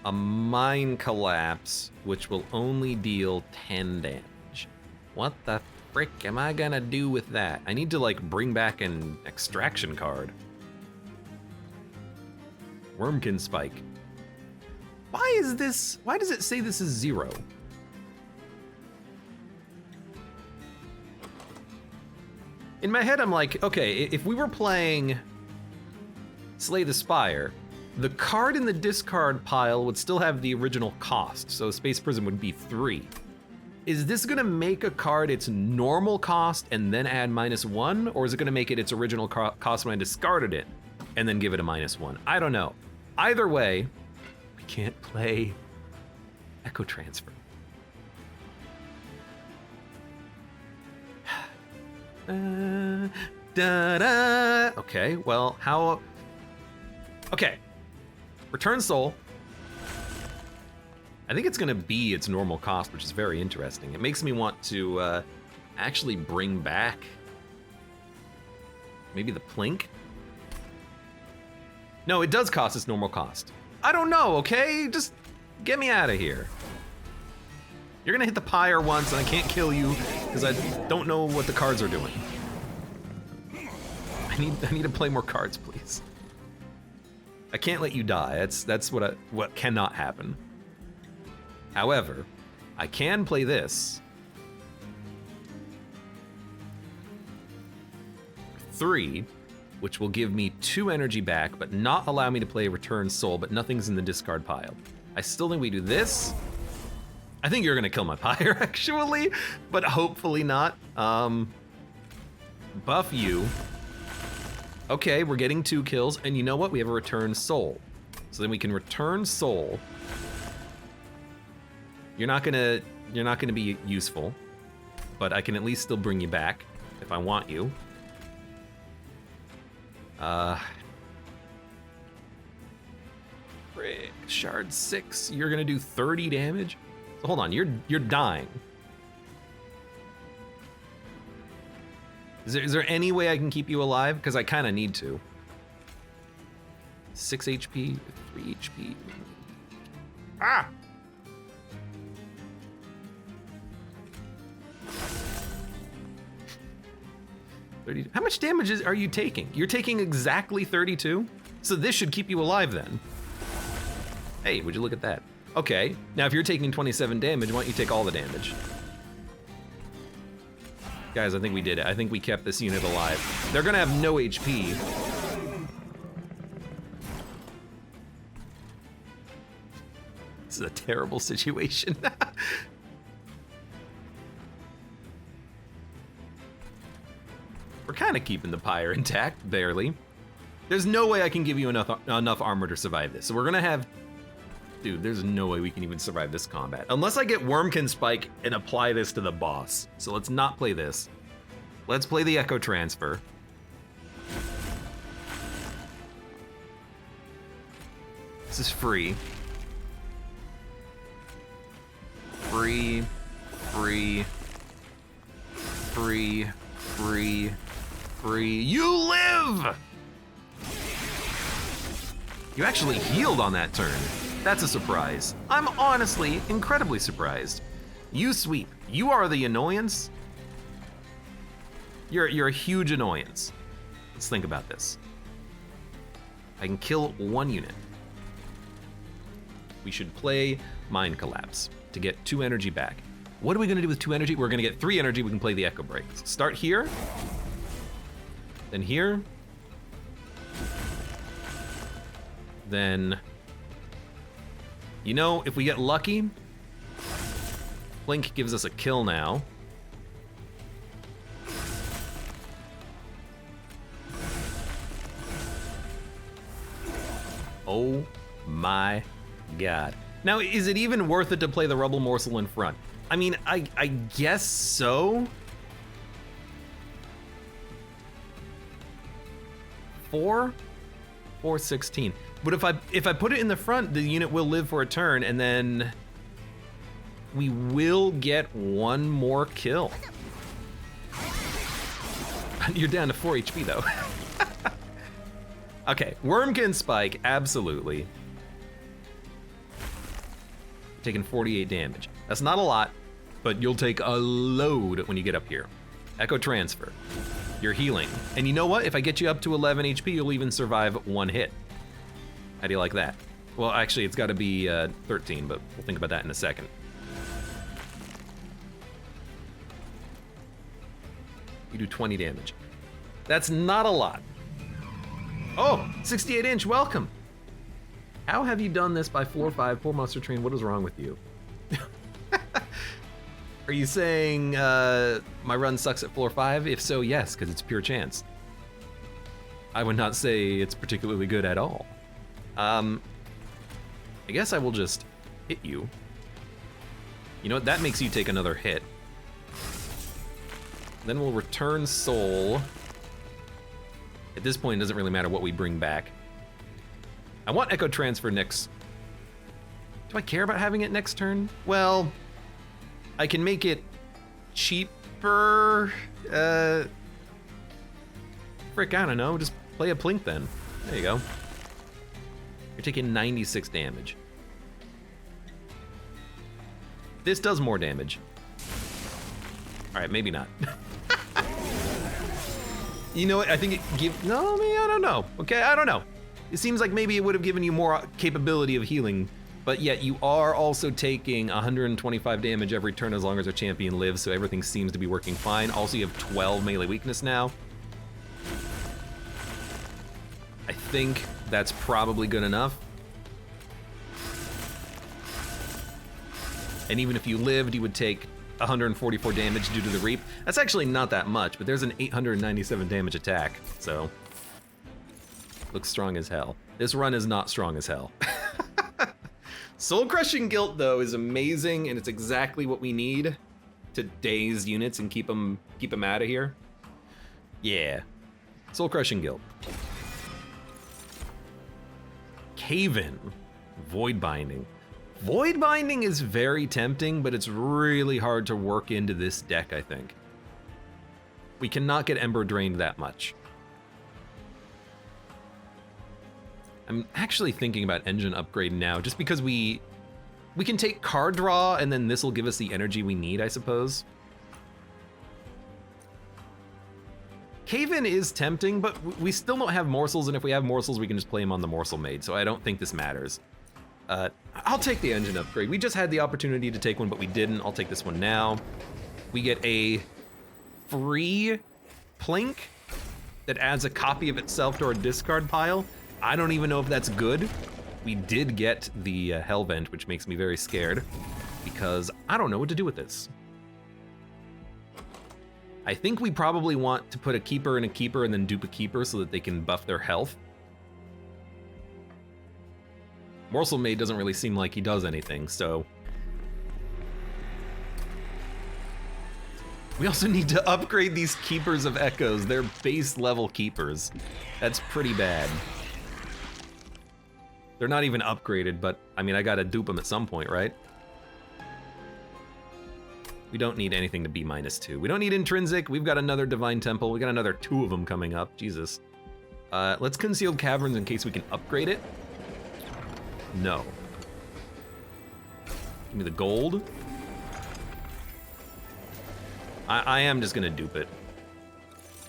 a Mind Collapse, which will only deal 10 damage. What the frick am I gonna do with that? I need to like bring back an extraction card. Wormkin Spike. Why does it say this is 0? In my head, I'm like, okay, if we were playing Slay the Spire, the card in the discard pile would still have the original cost, so Space Prism would be 3. Is this gonna make a card its normal cost and then add -1, or is it gonna make it its original cost when I discarded it and then give it a -1? I don't know. Either way, we can't play Echo Transfer. Okay, well, how? Okay, Return Soul. I think it's gonna be its normal cost, which is very interesting. It makes me want to actually bring back maybe the Plink. No, it does cost its normal cost. I don't know, okay? Just get me out of here. You're gonna hit the pyre once and I can't kill you because I don't know what the cards are doing. I need to play more cards, please. I can't let you die. That's what cannot happen. However, I can play this. 3, which will give me 2 energy back, but not allow me to play Return Soul, but nothing's in the discard pile. I still think we do this. I think you're gonna kill my pyre, actually, but hopefully not. Buff you. Okay, we're getting 2 kills, and you know what? We have a Return Soul. So then we can Return Soul. You're not gonna be useful, but I can at least still bring you back if I want you. Frick, Shard 6, you're gonna do 30 damage? So hold on, you're dying. Is there any way I can keep you alive? Because I kinda need to. 6 HP, 3 HP. Ah! How much damage are you taking? You're taking exactly 32? So this should keep you alive then. Hey, would you look at that? Okay, now if you're taking 27 damage, why don't you take all the damage? Guys, I think we did it. I think we kept this unit alive. They're gonna have no HP. This is a terrible situation. We're kind of keeping the pyre intact, barely. There's no way I can give you enough armor to survive this. So we're gonna have, dude, there's no way we can even survive this combat. Unless I get Wormkin Spike and apply this to the boss. So let's not play this. Let's play the Echo Transfer. This is free. Free, free, free, free, free. You live! You actually healed on that turn. That's a surprise. I'm honestly incredibly surprised. You sweep. You are the annoyance. You're a huge annoyance. Let's think about this. I can kill 1 unit. We should play Mind Collapse to get 2 energy back. What are we gonna do with 2 energy? We're gonna get 3 energy, we can play the Echo Break. So start here, then here, then, you know, if we get lucky, Blink gives us a kill now. Oh my God. Now, is it even worth it to play the Rubble Morsel in front? I mean, I guess so. 416. But if I put it in the front, the unit will live for a turn, and then we will get 1 more kill. You're down to 4 HP though. Okay, Wormkin Spike, absolutely. Taking 48 damage. That's not a lot, but you'll take a load when you get up here. Echo Transfer, you're healing. And you know what? If I get you up to 11 HP, you'll even survive 1 hit. How do you like that? Well, actually, it's gotta be 13, but we'll think about that in a second. You do 20 damage. That's not a lot. Oh, 68 inch, welcome. How have you done this by 4-5? Poor Monster Train, what is wrong with you? Are you saying my run sucks at 4-5? If so, yes, because it's pure chance. I would not say it's particularly good at all. I guess I will just hit you. You know what, that makes you take another hit. Then we'll return Soul. At this point, it doesn't really matter what we bring back. I want Echo Transfer next. Do I care about having it next turn? Well, I can make it cheaper. Frick, I don't know. Just play a Plink then. There you go. You're taking 96 damage. This does more damage. All right, maybe not. You know what? I think it no, I mean, I don't know. Okay, I don't know. It seems like maybe it would have given you more capability of healing, but yet you are also taking 125 damage every turn as long as our champion lives, so everything seems to be working fine. Also, you have 12 melee weakness now. I think that's probably good enough. And even if you lived, you would take 144 damage due to the Reap. That's actually not that much, but there's an 897 damage attack, so looks strong as hell. This run is not strong as hell. Soul Crushing Guilt, though, is amazing, and it's exactly what we need to daze units and keep them out of here. Yeah, Soul Crushing Guilt. Cave-In, Void Binding. Void Binding is very tempting, but it's really hard to work into this deck, I think. We cannot get Ember Drained that much. I'm actually thinking about engine upgrade now, just because we can take card draw, and then this will give us the energy we need, I suppose. Cave-In is tempting, but we still don't have morsels, and if we have morsels, we can just play them on the Morsel Maid, so I don't think this matters. I'll take the engine upgrade. We just had the opportunity to take one, but we didn't. I'll take this one now. We get a free Plink that adds a copy of itself to our discard pile. I don't even know if that's good. We did get the Hellvent, which makes me very scared because I don't know what to do with this. I think we probably want to put a Keeper in a Keeper and then dupe a Keeper so that they can buff their health. Morsel Maid doesn't really seem like he does anything, so. We also need to upgrade these Keepers of Echoes. They're base level Keepers. That's pretty bad. They're not even upgraded, but I mean, I gotta dupe them at some point, right? We don't need anything to be -2. We don't need Intrinsic. We've got another Divine Temple. We got another 2 of them coming up, Jesus. Let's Concealed Caverns in case we can upgrade it. No. Give me the gold. I am just gonna dupe it.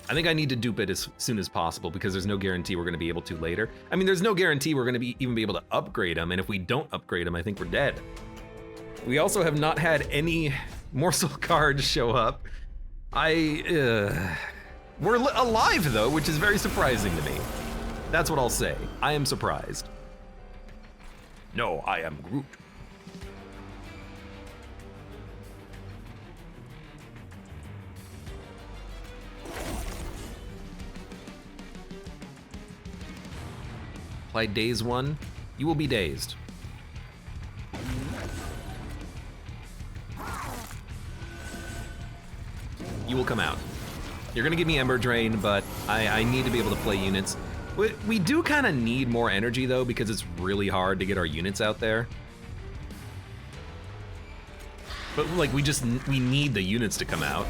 I think I need to dupe it as soon as possible because there's no guarantee we're gonna be able to later. I mean, there's no guarantee we're gonna even be able to upgrade them, and if we don't upgrade them, I think we're dead. We also have not had any morsel cards show up. We're alive though, which is very surprising to me. That's what I'll say. I am surprised. No, I am Groot. Apply daze 1. You will be dazed. You will come out. You're gonna give me Ember Drain, but I need to be able to play units. We do kind of need more energy though, because it's really hard to get our units out there. But like, we need the units to come out.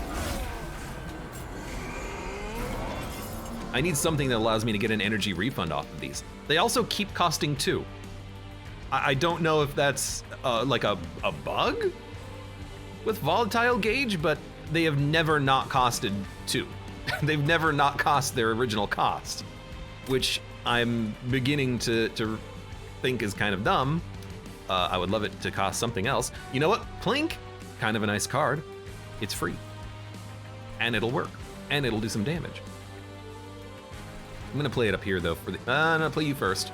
I need something that allows me to get an energy refund off of these. They also keep costing 2. I don't know if that's like a bug with Volatile Gauge, but they have never not costed 2. They've never not cost their original cost, which I'm beginning to think is kind of dumb. I would love it to cost something else. You know what? Plink, kind of a nice card. It's free, and it'll work, and it'll do some damage. I'm gonna play it up here though. For the, I'm gonna play you first,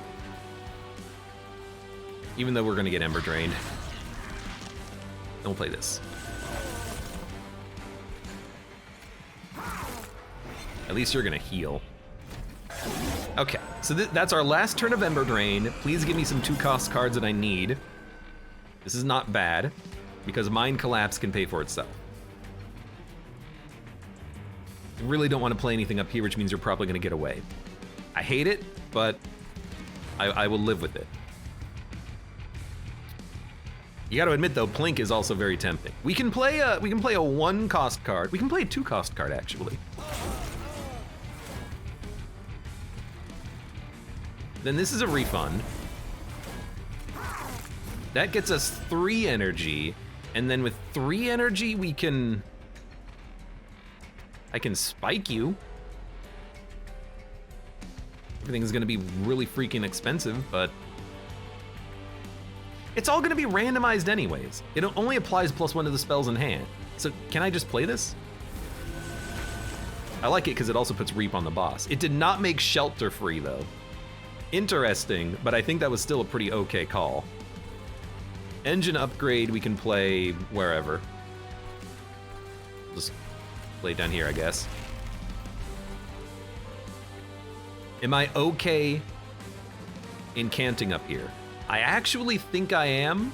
even though we're gonna get Ember Drained. Then we'll play this. At least you're gonna heal. Okay, so that's our last turn of Ember Drain. Please give me some 2-cost cards that I need. This is not bad, because Mind Collapse can pay for itself. I really don't want to play anything up here, which means you're probably gonna get away. I hate it, but I will live with it. You gotta admit though, Plink is also very tempting. We can play a 1-cost card. We can play a 2-cost card actually. Then this is a refund. That gets us 3 energy, and then with 3 energy we can... I can spike you. Everything's gonna be really freaking expensive, but... It's all gonna be randomized anyways. It only applies +1 to the spells in hand. So can I just play this? I like it because it also puts Reap on the boss. It did not make Shelter free though. Interesting, but I think that was still a pretty okay call. Engine upgrade we can play wherever. Just play down here, I guess. Am I okay incanting up here? I actually think I am.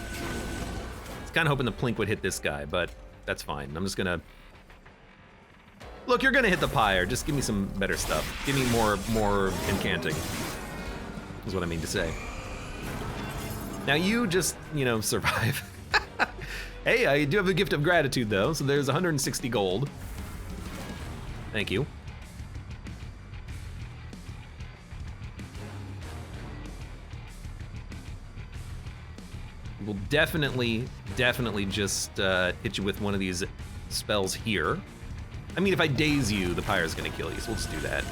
I was kind of hoping the Plink would hit this guy, but that's fine. I'm just gonna... Look, you're gonna hit the pyre. Just give me some better stuff. Give me more incanting, is what I mean to say. Now you just, you know, survive. Hey, I do have a gift of gratitude though, so there's 160 gold. Thank you. We'll definitely just hit you with one of these spells here. I mean, if I daze you, the pyre's gonna kill you, so we'll just do that.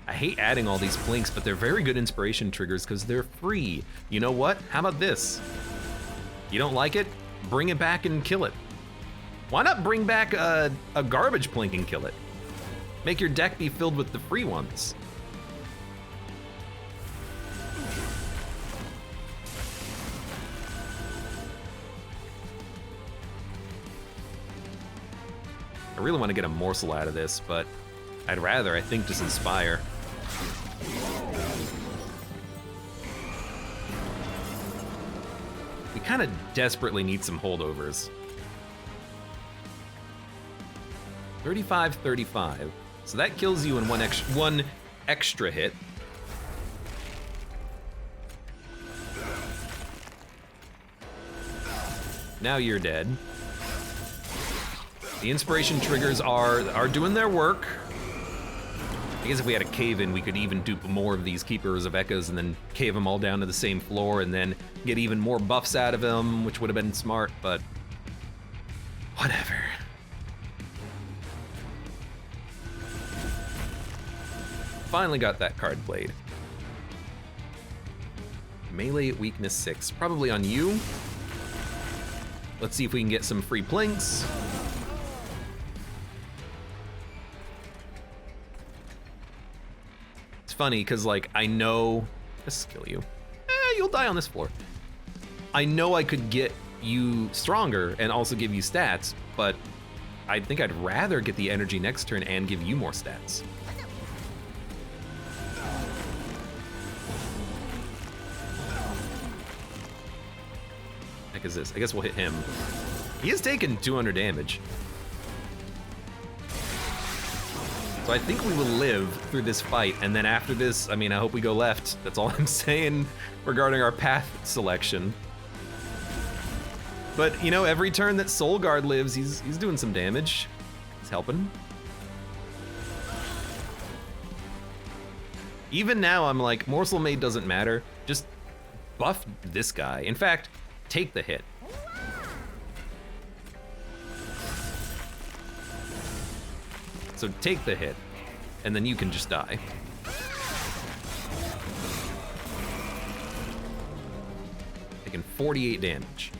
I hate adding all these Plinks, but they're very good inspiration triggers because they're free. You know what? How about this? You don't like it? Bring it back and kill it. Why not bring back a garbage Plink and kill it? Make your deck be filled with the free ones. I really want to get a morsel out of this, but I'd rather, I think, just inspire. We kind of desperately need some holdovers. 35-35. So that kills you in one extra hit. Now you're dead. The inspiration triggers are doing their work. I guess if we had a cave-in, we could even dupe more of these Keepers of Echoes and then cave them all down to the same floor and then get even more buffs out of them, which would have been smart, but whatever. Finally got that card played. Melee weakness 6, probably on you. Let's see if we can get some free plinks. It's funny, because, like, I know... Let's kill you. You'll die on this floor. I know I could get you stronger and also give you stats, but I think I'd rather get the energy next turn and give you more stats. Heck is this? I guess we'll hit him. He has taken 200 damage. So I think we will live through this fight, and then after this, I mean, I hope we go left. That's all I'm saying regarding our path selection. But, you know, every turn that Soul Guard lives, he's doing some damage. He's helping. Even now, I'm like, Morsel Maid doesn't matter. Just buff this guy. In fact, take the hit. So take the hit, and then you can just die. Taking 48 damage.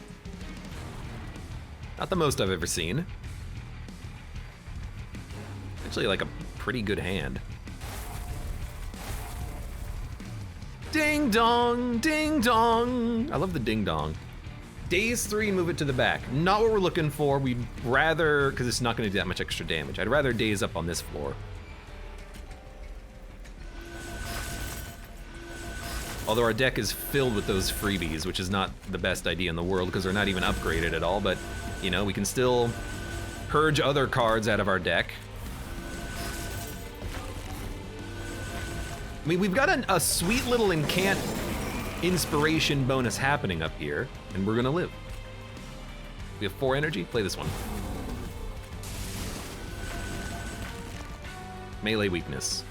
Not the most I've ever seen. Actually, like a pretty good hand. Ding dong, ding dong. I love the ding dong. Daze 3 and move it to the back. Not what we're looking for. We'd rather, because it's not going to do that much extra damage. I'd rather daze up on this floor. Although our deck is filled with those freebies, which is not the best idea in the world because they're not even upgraded at all, but, you know, we can still purge other cards out of our deck. I mean, we've got a sweet little incant inspiration bonus happening up here, and we're gonna live. We have 4 energy, play this one. Melee weakness.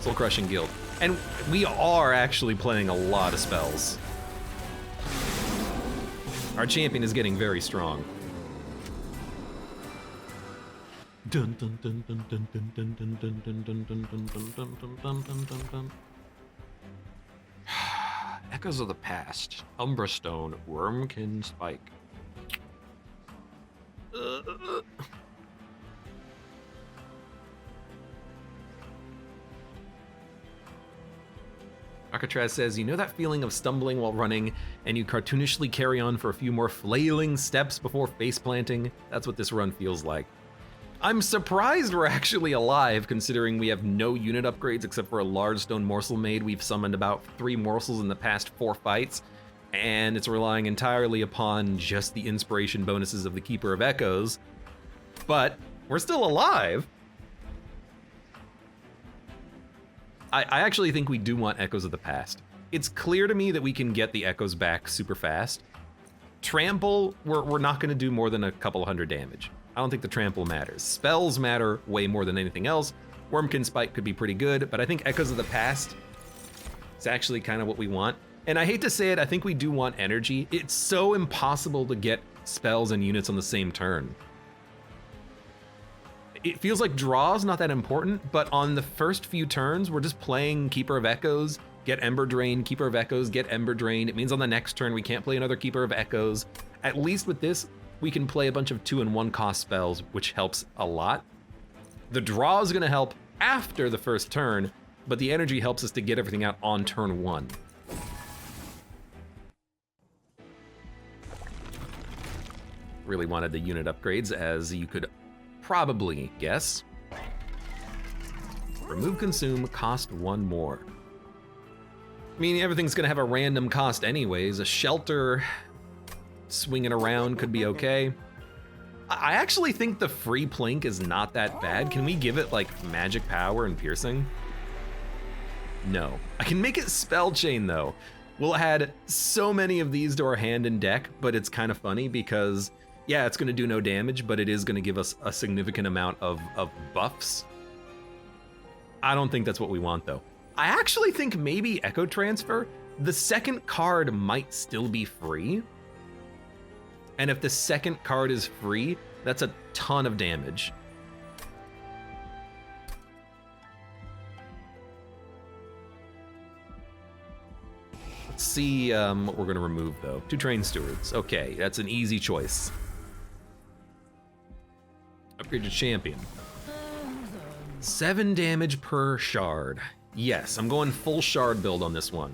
Soul Crushing Guild. And we are actually playing a lot of spells. Our champion is getting very strong. Dun dun dun dun dun dun dun dun dun dun dun dun dun dun dun dun dun dun. Echoes of the Past. Umbrastone. Wormkin Spike. Alcatraz says, you know that feeling of stumbling while running and you cartoonishly carry on for a few more flailing steps before face planting? That's what this run feels like. I'm surprised we're actually alive considering we have no unit upgrades except for a large stone morsel maid. We've summoned about 3 morsels in the past 4 fights, and it's relying entirely upon just the inspiration bonuses of the Keeper of Echoes. But we're still alive. I actually think we do want Echoes of the Past. It's clear to me that we can get the Echoes back super fast. Trample, we're not gonna do more than a couple hundred damage. I don't think the trample matters. Spells matter way more than anything else. Wormkin Spike could be pretty good, but I think Echoes of the Past is actually kind of what we want. And I hate to say it, I think we do want energy. It's so impossible to get spells and units on the same turn. It feels like draw's not that important, but on the first few turns, we're just playing Keeper of Echoes, get Ember Drain, Keeper of Echoes, get Ember Drain. It means on the next turn, we can't play another Keeper of Echoes. At least with this, we can play a bunch of 2 and 1 cost spells, which helps a lot. The draw is gonna help after the first turn, but the energy helps us to get everything out on turn 1. Really wanted the unit upgrades, as you could probably guess. Remove consume, cost 1 more. I mean, everything's gonna have a random cost anyways. A shelter swinging around could be okay. I actually think the free plink is not that bad. Can we give it like magic power and piercing? No. I can make it spell chain though. We'll add so many of these to our hand and deck, but it's kind of funny because, yeah, it's gonna do no damage, but it is gonna give us a significant amount of buffs. I don't think that's what we want though. I actually think maybe Echo Transfer, the second card might still be free. And if the second card is free, that's a ton of damage. Let's see what we're gonna remove though. 2 Train Stewards, okay, that's an easy choice. Upgrade to Champion. 7 damage per shard. Yes, I'm going full shard build on this one.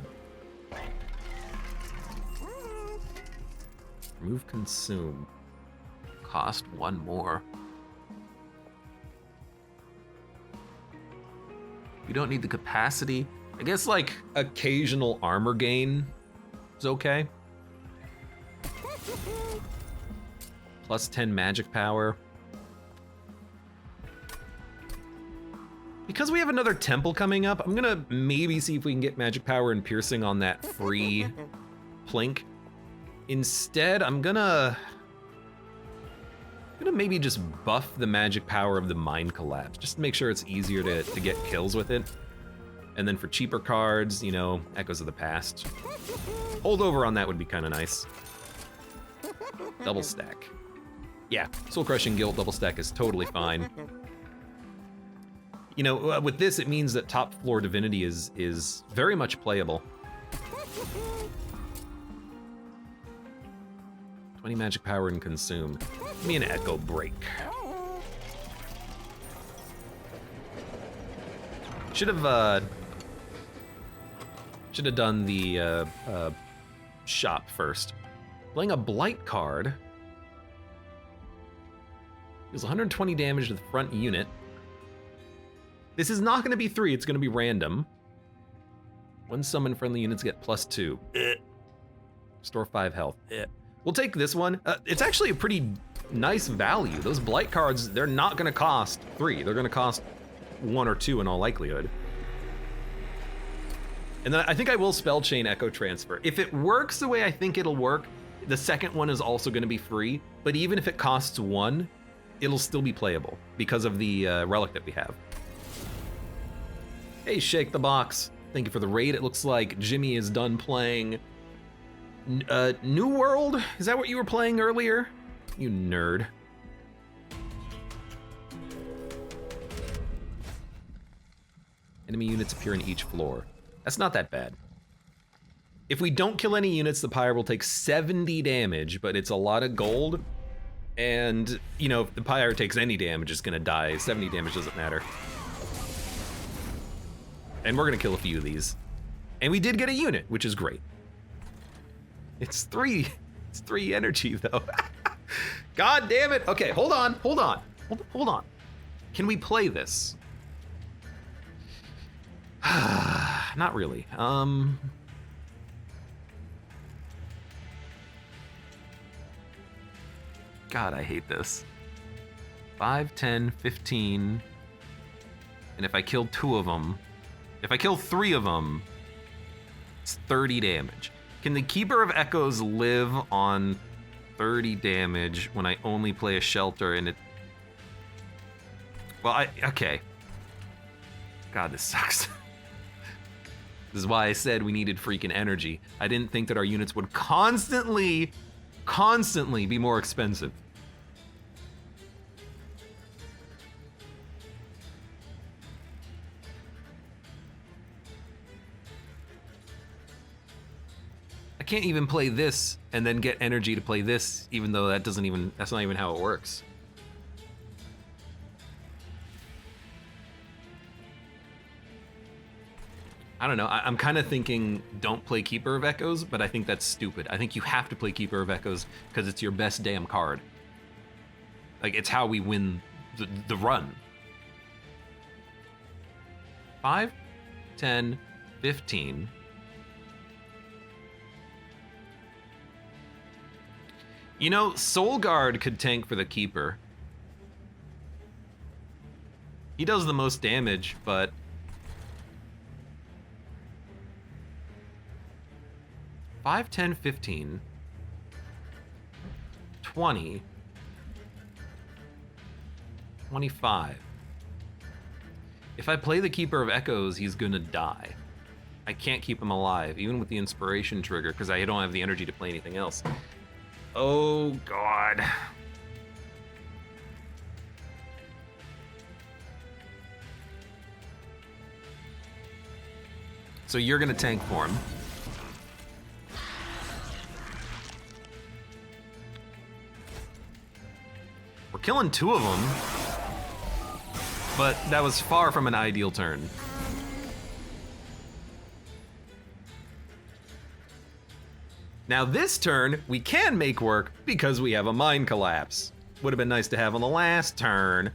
Remove Consume. Cost 1 more. You don't need the capacity. I guess like occasional armor gain is okay. Plus 10 magic power. Because we have another temple coming up, I'm gonna maybe see if we can get magic power and piercing on that free plink. Instead, I'm gonna maybe just buff the magic power of the Mind Collapse, just to make sure it's easier to get kills with it. And then for cheaper cards, you know, Echoes of the Past. Hold over on that would be kind of nice. Double stack. Yeah, Soul Crushing Guilt double stack is totally fine. You know, with this, it means that top floor Divinity is very much playable. 20 magic power and Consume. Give me an Echo Break. Should have done the shop first. Playing a Blight card. Deals 120 damage to the front unit. This is not going to be 3, it's going to be random. 1 summon friendly units get +2. Store 5 health. We'll take this one. It's actually a pretty nice value. Those Blight cards, they're not going to cost 3. They're going to cost 1 or 2 in all likelihood. And then I think I will Spell Chain Echo Transfer. If it works the way I think it'll work, the second one is also going to be free. But even if it costs 1, it'll still be playable because of the relic that we have. Hey, Shake the Box. Thank you for the raid. It looks like Jimmy is done playing New World? Is that what you were playing earlier? You nerd. Enemy units appear in each floor. That's not that bad. If we don't kill any units, the Pyre will take 70 damage, but it's a lot of gold. And, you know, if the Pyre takes any damage, it's gonna die. 70 damage doesn't matter. And we're gonna kill a few of these. And we did get a unit, which is great. It's 3 energy though. God damn it. Okay, hold on. Can we play this? Not really. God, I hate this. 5, 10, 15. And if I kill 2 of them, if I kill 3 of them, it's 30 damage. Can the Keeper of Echoes live on 30 damage when I only play a shelter and it... Well, okay. God, this sucks. This is why I said we needed freaking energy. I didn't think that our units would constantly be more expensive. I can't even play this and then get energy to play this, even though that's not even how it works. I don't know, I'm kind of thinking don't play Keeper of Echoes, but I think that's stupid. I think you have to play Keeper of Echoes because it's your best damn card. Like, it's how we win the run. 5, 10, 15. You know, Soul Guard could tank for the Keeper. He does the most damage, but... 5, 10, 15, 20, 25. If I play the Keeper of Echoes, he's gonna die. I can't keep him alive, even with the inspiration trigger, because I don't have the energy to play anything else. Oh, God. So you're gonna tank for him. We're killing 2 of them, but that was far from an ideal turn. Now this turn, we can make work because we have a Mind Collapse. Would have been nice to have on the last turn. I'm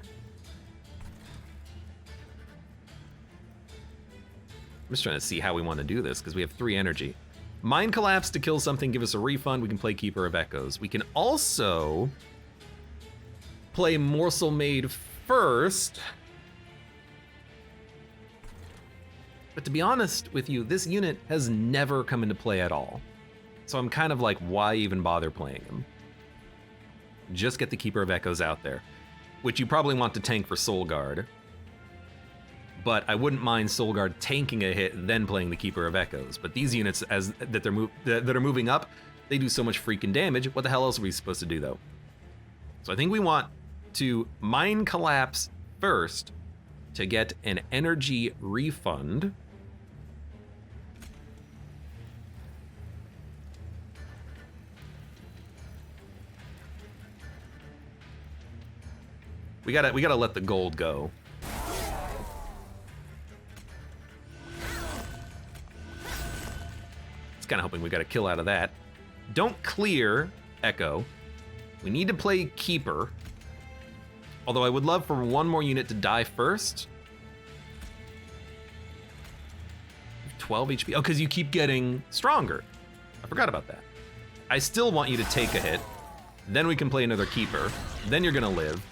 just trying to see how we want to do this because we have 3 energy. Mind Collapse to kill something, give us a refund. We can play Keeper of Echoes. We can also play Morsel Made first. But to be honest with you, this unit has never come into play at all. So I'm kind of like, why even bother playing him? Just get the Keeper of Echoes out there, which you probably want to tank for Soul Guard. But I wouldn't mind Soul Guard tanking a hit, then playing the Keeper of Echoes. But these units that are moving up, they do so much freaking damage. What the hell else are we supposed to do, though? So I think we want to Mind Collapse first to get an energy refund. We gotta let the gold go. It's kind of hoping we got a kill out of that. Don't clear Echo. We need to play Keeper. Although I would love for one more unit to die first. 12 HP. Oh, because you keep getting stronger. I forgot about that. I still want you to take a hit. Then we can play another Keeper. Then you're gonna live.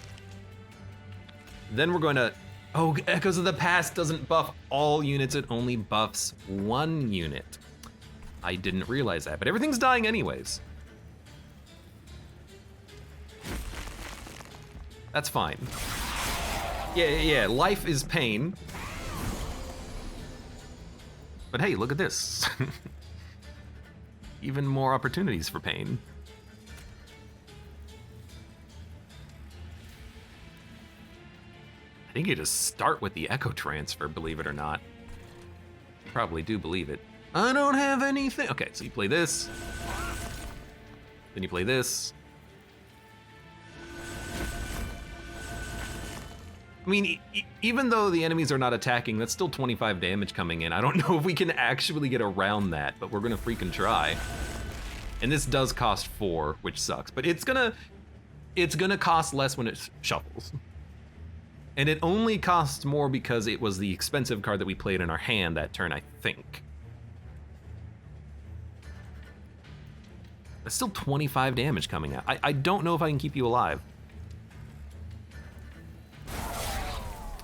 Then we're going to... Oh, Echoes of the Past doesn't buff all units, it only buffs 1 unit. I didn't realize that, but everything's dying anyways. That's fine. Yeah, life is pain. But hey, look at this. Even more opportunities for pain. I think you just start with the Echo Transfer, believe it or not. Probably do believe it. I don't have anything. Okay, so you play this. Then you play this. I mean, even though the enemies are not attacking, that's still 25 damage coming in. I don't know if we can actually get around that, but we're gonna freaking try. And this does cost 4, which sucks, but it's gonna cost less when it shuffles. And it only costs more because it was the expensive card that we played in our hand that turn, I think. That's still 25 damage coming out. I don't know if I can keep you alive.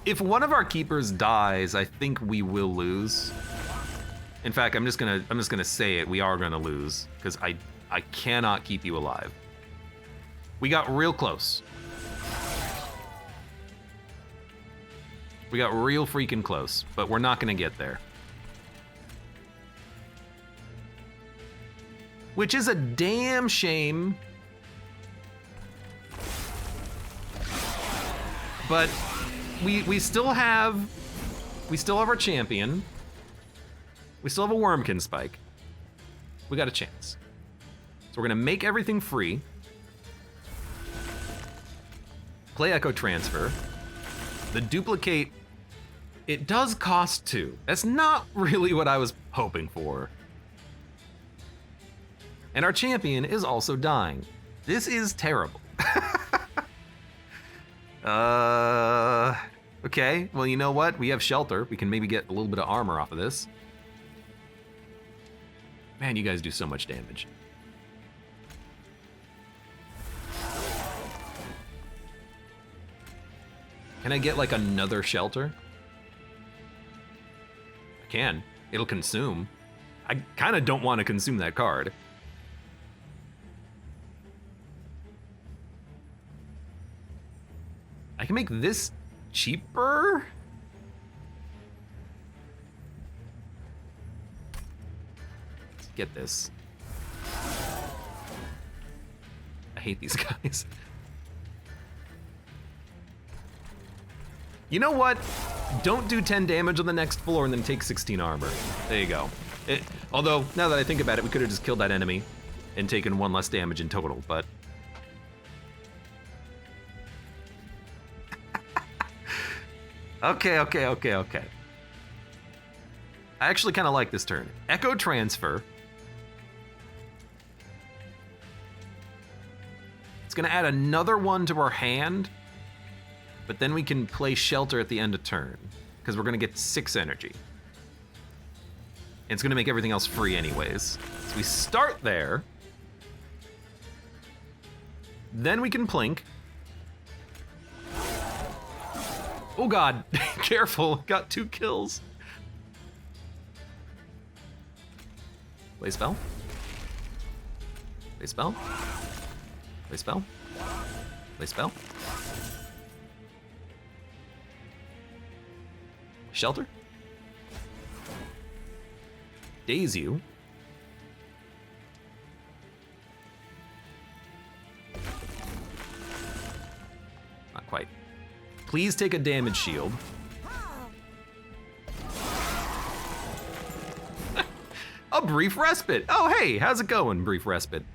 If one of our keepers dies, I think we will lose. In fact, I'm just gonna say it. We are gonna lose because I cannot keep you alive. We got real close. We got real freaking close, but we're not gonna get there. Which is a damn shame. But we still have our champion. We still have a Wormkin Spike. We got a chance. So we're gonna make everything free. Play Echo Transfer. The duplicate, it does cost 2. That's not really what I was hoping for. And our champion is also dying. This is terrible. Okay, well, you know what? We have shelter. We can maybe get a little bit of armor off of this. Man, you guys do so much damage. Can I get like another shelter? I can. It'll consume. I kind of don't want to consume that card. I can make this cheaper? Let's get this. I hate these guys. You know what? Don't do 10 damage on the next floor and then take 16 armor. There you go. Although, now that I think about it, we could have just killed that enemy and taken 1 less damage in total, but... Okay. I actually kind of like this turn. Echo Transfer. It's gonna add another one to our hand, but then we can play Shelter at the end of turn, because we're gonna get 6 energy. It's gonna make everything else free anyways. So we start there. Then we can Plink. Oh god, careful, got 2 kills. Play spell. Play spell. Play spell. Play spell. Shelter. Daze you. Not quite. Please take a damage shield. A brief respite. Oh, hey, how's it going, brief respite?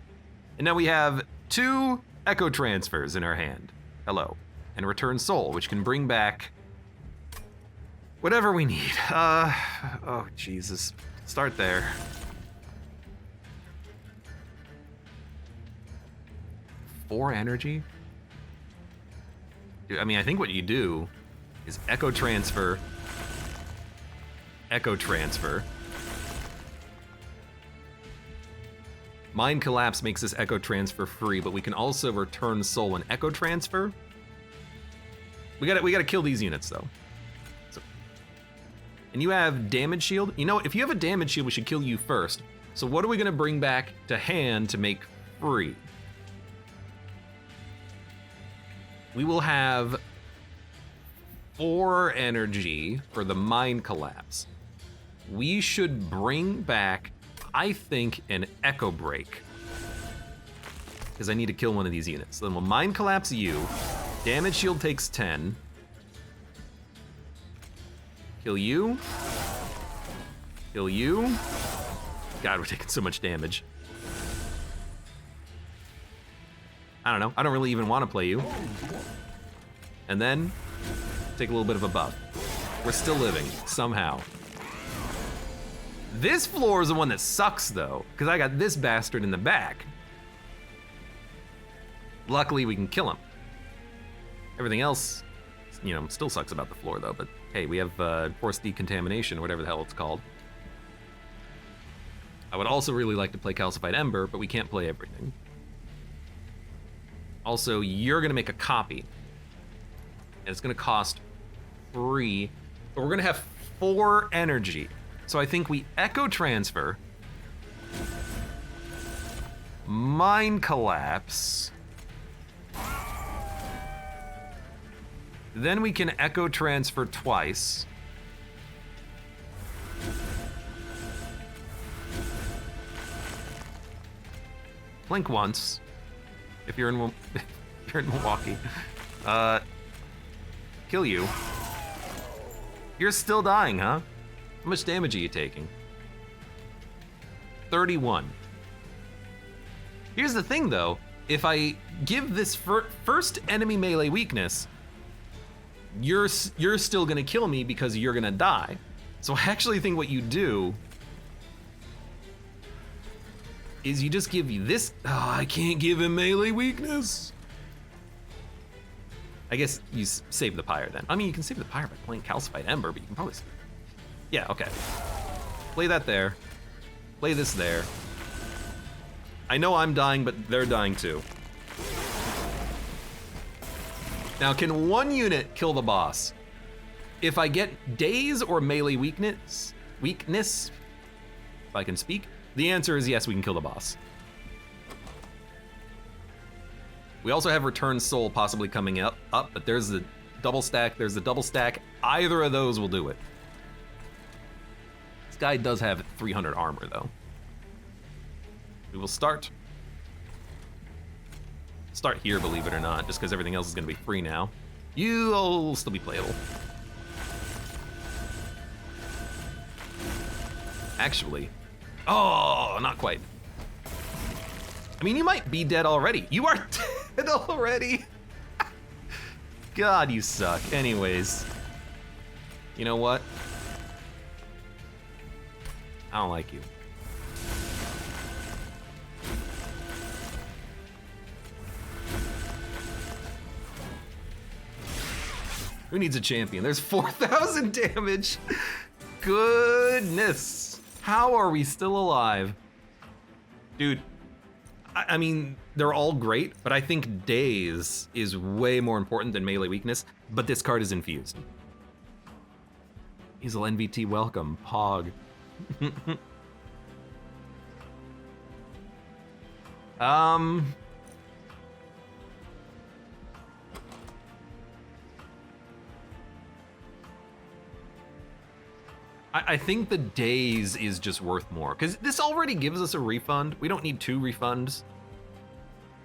And now we have 2 Echo Transfers in our hand. Hello. And Return Soul, which can bring back whatever we need. Oh, Jesus. Start there. Four energy? Dude, I mean, I think what you do is Echo Transfer, Echo Transfer. Mind Collapse makes this Echo Transfer free, but we can also Return Soul and Echo Transfer. We gotta kill these units though. So, and you have Damage Shield. You know, if you have a Damage Shield, we should kill you first. So what are we gonna bring back to hand to make free? We will have 4 energy for the Mind Collapse. We should bring back, I think, an Echo Break, because I need to kill one of these units. So then we'll Mind Collapse you. Damage Shield takes 10. Kill you. Kill you. God, we're taking so much damage. I don't know. I don't really even want to play you. And then take a little bit of a buff. We're still living, somehow. This floor is the one that sucks though, because I got this bastard in the back. Luckily we can kill him. Everything else, you know, still sucks about the floor though, but hey, we have forced decontamination, or whatever the hell it's called. I would also really like to play Calcified Ember, but we can't play everything. Also, you're gonna make a copy, and it's gonna cost 3, but we're gonna have 4 energy. So I think we Echo Transfer, Mind Collapse, then we can Echo Transfer twice. Blink once, if you're in Milwaukee. Kill you. You're still dying, huh? How much damage are you taking? 31. Here's the thing though, if I give this first enemy melee weakness, you're still gonna kill me because you're gonna die. So I actually think what you do is you just give you this. Oh, I can't give him melee weakness. I guess you save the pyre then. I mean, you can save the pyre by playing Calcified Ember, but you can probably save. Yeah, okay. Play that there. Play this there. I know I'm dying, but they're dying too. Now, can one unit kill the boss? If I get Daze or melee weakness, if I can speak. The answer is yes, we can kill the boss. We also have Return Soul possibly coming up, but there's the double stack, there's the double stack. Either of those will do it. This guy does have 300 armor though. We will start here, believe it or not, just because everything else is gonna be free now. You'll still be playable. Actually, oh, not quite. I mean, you might be dead already. You are dead already. God, you suck. Anyways, you know what? I don't like you. Who needs a champion? There's 4,000 damage. Goodness. How are we still alive? Dude, I mean, they're all great, but I think Daze is way more important than melee weakness, but this card is infused. Easel NVT, welcome, Pog. I think the Daze is just worth more, because this already gives us a refund. We don't need 2 refunds.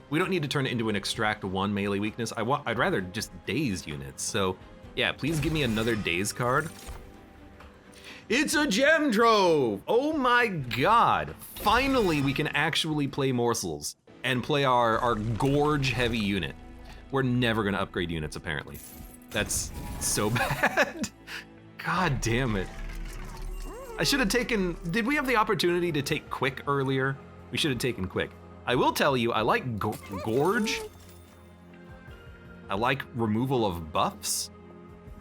We don't need to turn it into an extract 1 melee weakness. I'd rather just Daze units. So yeah, please give me another Daze card. It's a gem trove! Oh my god. Finally, we can actually play morsels and play our gorge heavy unit. We're never gonna upgrade units, apparently. That's so bad. God damn it. I should have taken, did we have the opportunity to take quick earlier? We should have taken quick. I will tell you, I like gorge. I like removal of buffs.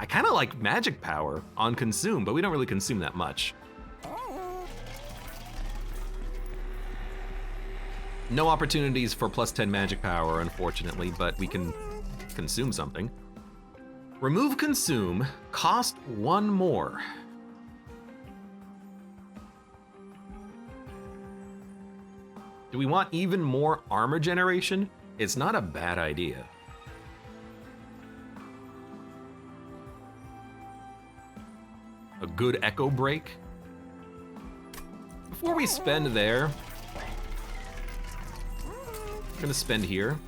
I kind of like magic power on consume, but we don't really consume that much. No opportunities for +10 magic power, unfortunately, but we can consume something. Remove consume, cost 1 more. Do we want even more armor generation? It's not a bad idea. A good echo break. Before we spend there, I'm gonna spend here.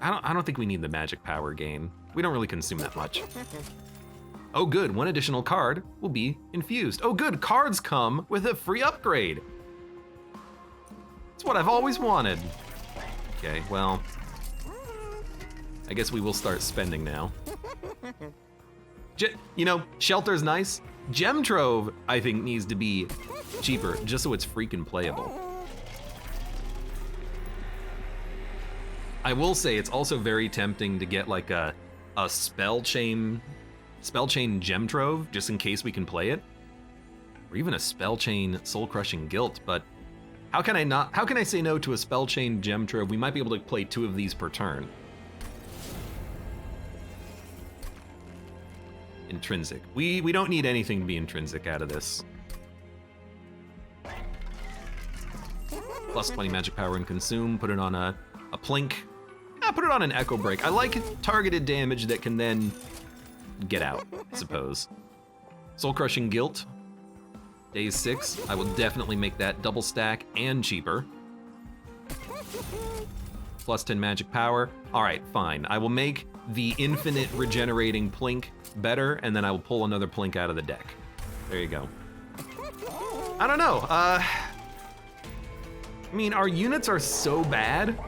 I don't think we need the magic power gain. We don't really consume that much. Oh good, 1 additional card will be infused. Oh good, cards come with a free upgrade. It's what I've always wanted. Okay, well, I guess we will start spending now. You know, shelter's nice. Gem Trove, I think, needs to be cheaper, just so it's freaking playable. I will say it's also very tempting to get like a spell chain Gem Trove, just in case we can play it. Or even a spell chain Soul Crushing Guilt, but how can I say no to a spell chain Gem Trove? We might be able to play 2 of these per turn. Intrinsic. We don't need anything to be intrinsic out of this. Plus 20 magic power and consume, put it on a plink. Put it on an echo break. I like targeted damage that can then get out, I suppose. Soul Crushing Guilt. Daze 6, I will definitely make that double stack and cheaper. Plus 10 magic power. All right, fine. I will make the infinite regenerating plink better, and then I will pull another plink out of the deck. There you go. I don't know. I mean, our units are so bad,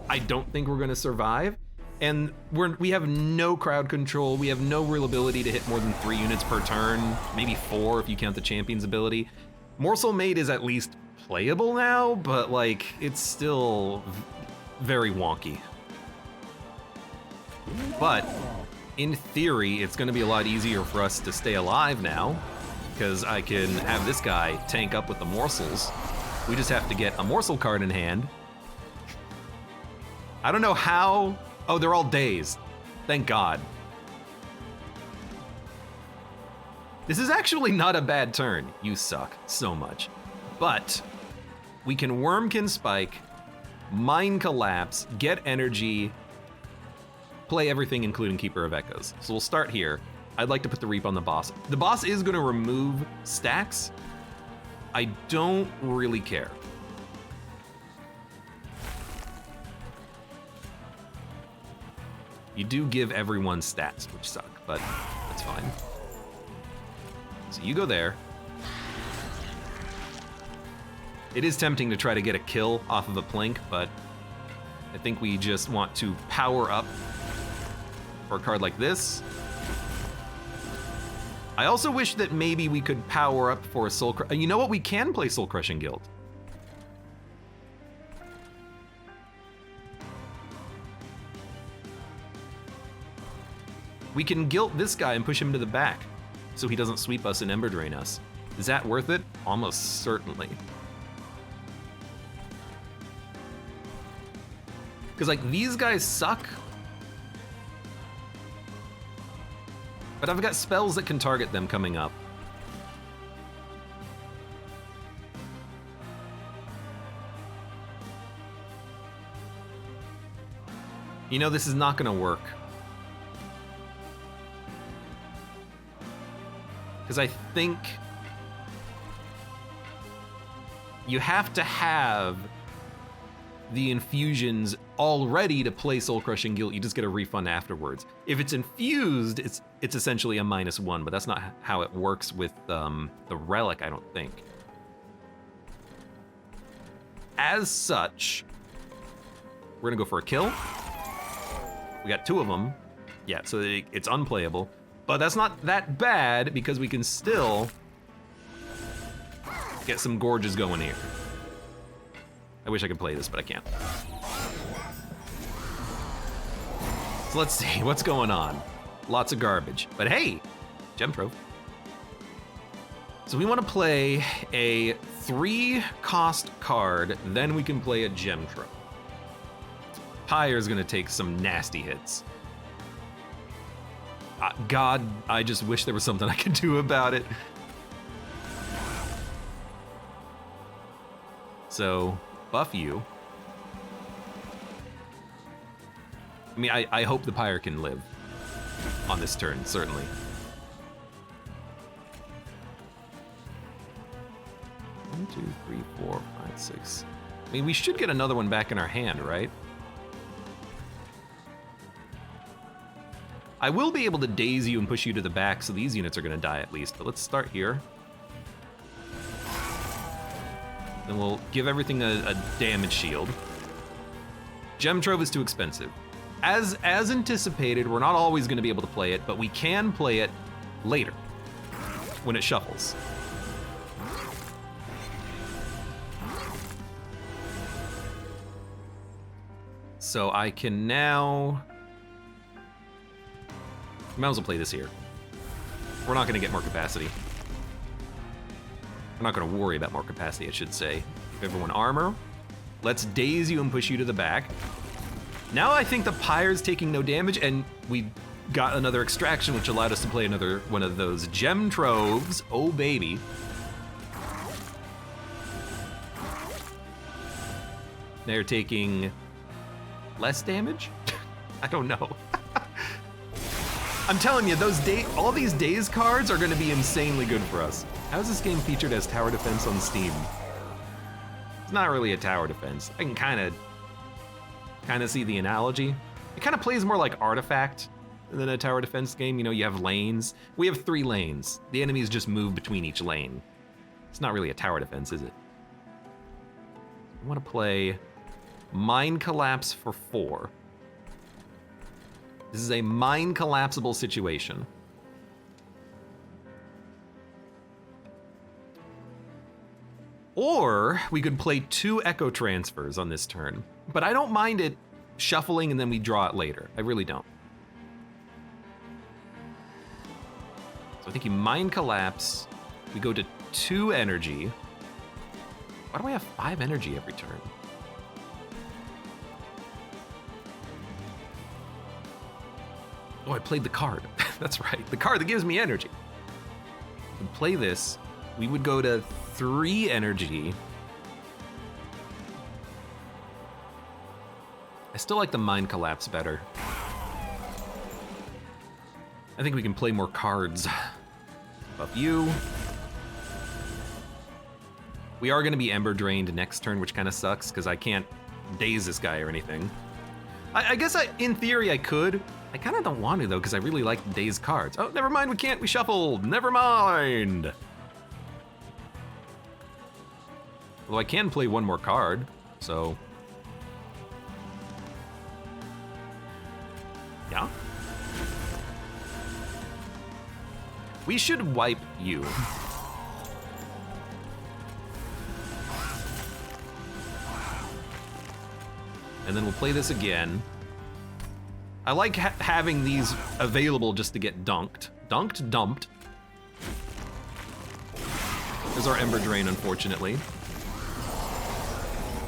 I don't think we're gonna survive. And we have no crowd control. We have no real ability to hit more than 3 units per turn, maybe 4 if you count the champion's ability. Morsel Maid is at least playable now, but like, it's still very wonky. But in theory, it's gonna be a lot easier for us to stay alive now, because I can have this guy tank up with the morsels. We just have to get a morsel card in hand. I don't know how. Oh, they're all dazed. Thank God. This is actually not a bad turn. You suck so much. But we can Wormkin Spike, Mind Collapse, get energy, play everything including Keeper of Echoes. So we'll start here. I'd like to put the Reap on the boss. The boss is gonna remove stacks. I don't really care. You do give everyone stats, which suck, but that's fine. So you go there. It is tempting to try to get a kill off of a Plink, but I think we just want to power up for a card like this. I also wish that maybe we could power up for a Soul Crush. You know what? We can play Soul Crushing Guild. We can guilt this guy and push him to the back so he doesn't sweep us and Ember Drain us. Is that worth it? Almost certainly. Because like these guys suck, but I've got spells that can target them coming up. You know, this is not gonna work. Because I think you have to have the infusions already to play Soul Crushing Guilt. You just get a refund afterwards. If it's infused, it's essentially a -1, but that's not how it works with the relic, I don't think. As such, we're gonna go for a kill. We got 2 of them. Yeah, so it's unplayable. But that's not that bad because we can still get some gorges going here. I wish I could play this, but I can't. So let's see what's going on. Lots of garbage, but hey, Gem Trove. So we want to play a 3-cost card, then we can play a Gem Trove. Pyre's gonna take some nasty hits. God, I just wish there was something I could do about it. So, buff you. I mean, I hope the Pyre can live on this turn, certainly. One, 2, 3, 4, 5, 6. I mean, we should get another one back in our hand, right? I will be able to daze you and push you to the back, so these units are gonna die at least, but let's start here. Then we'll give everything a damage shield. Gem Trove is too expensive. As anticipated, we're not always gonna be able to play it, but we can play it later, when it shuffles. So I can now... Might as well play this here. We're not gonna get more capacity. We're not gonna worry about more capacity, I should say. Give everyone armor. Let's daze you and push you to the back. Now I think the Pyre's taking no damage, and we got another extraction, which allowed us to play another one of those Gem Troves. Oh, baby. They're taking less damage? I don't know. I'm telling you, all these Daze cards are gonna be insanely good for us. How is this game featured as tower defense on Steam? It's not really a tower defense. I can kind of see the analogy. It kind of plays more like Artifact than a tower defense game. You know, you have lanes. We have 3 lanes. The enemies just move between each lane. It's not really a tower defense, is it? I want to play Mind Collapse for 4. This is a mind collapsible situation. Or we could play 2 Echo Transfers on this turn, but I don't mind it shuffling and then we draw it later. I really don't. So I think you Mind Collapse. We go to 2 energy. Why do I have 5 energy every turn? Oh, I played the card. That's right, the card that gives me energy. play this, we would go to 3 energy. I still like the Mind Collapse better. I think we can play more cards. Buff you. We are gonna be Ember Drained next turn, which kind of sucks, because I can't daze this guy or anything. I guess in theory I could. I kind of don't want to though, because I really like daze cards. Oh, never mind, we can't, we shuffled, never mind. Although I can play one more card, so. Yeah. We should wipe you. And then we'll play this again. I like having these available just to get dunked. Dunked, dumped. There's our Ember Drain, unfortunately.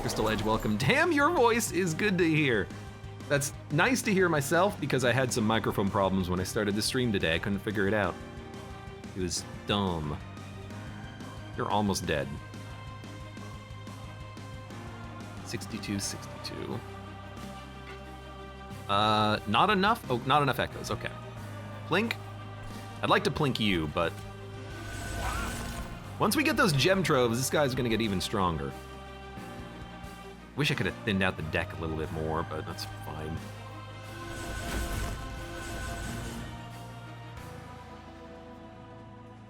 Crystal Edge, welcome. Damn, your voice is good to hear. That's nice to hear myself, because I had some microphone problems when I started the stream today. I couldn't figure it out. It was dumb. You're almost dead. 62, 62. Not enough? Oh, not enough echoes, okay. Plink? I'd like to plink you, but once we get those gem troves, this guy's gonna get even stronger. Wish I could have thinned out the deck a little bit more, but that's fine.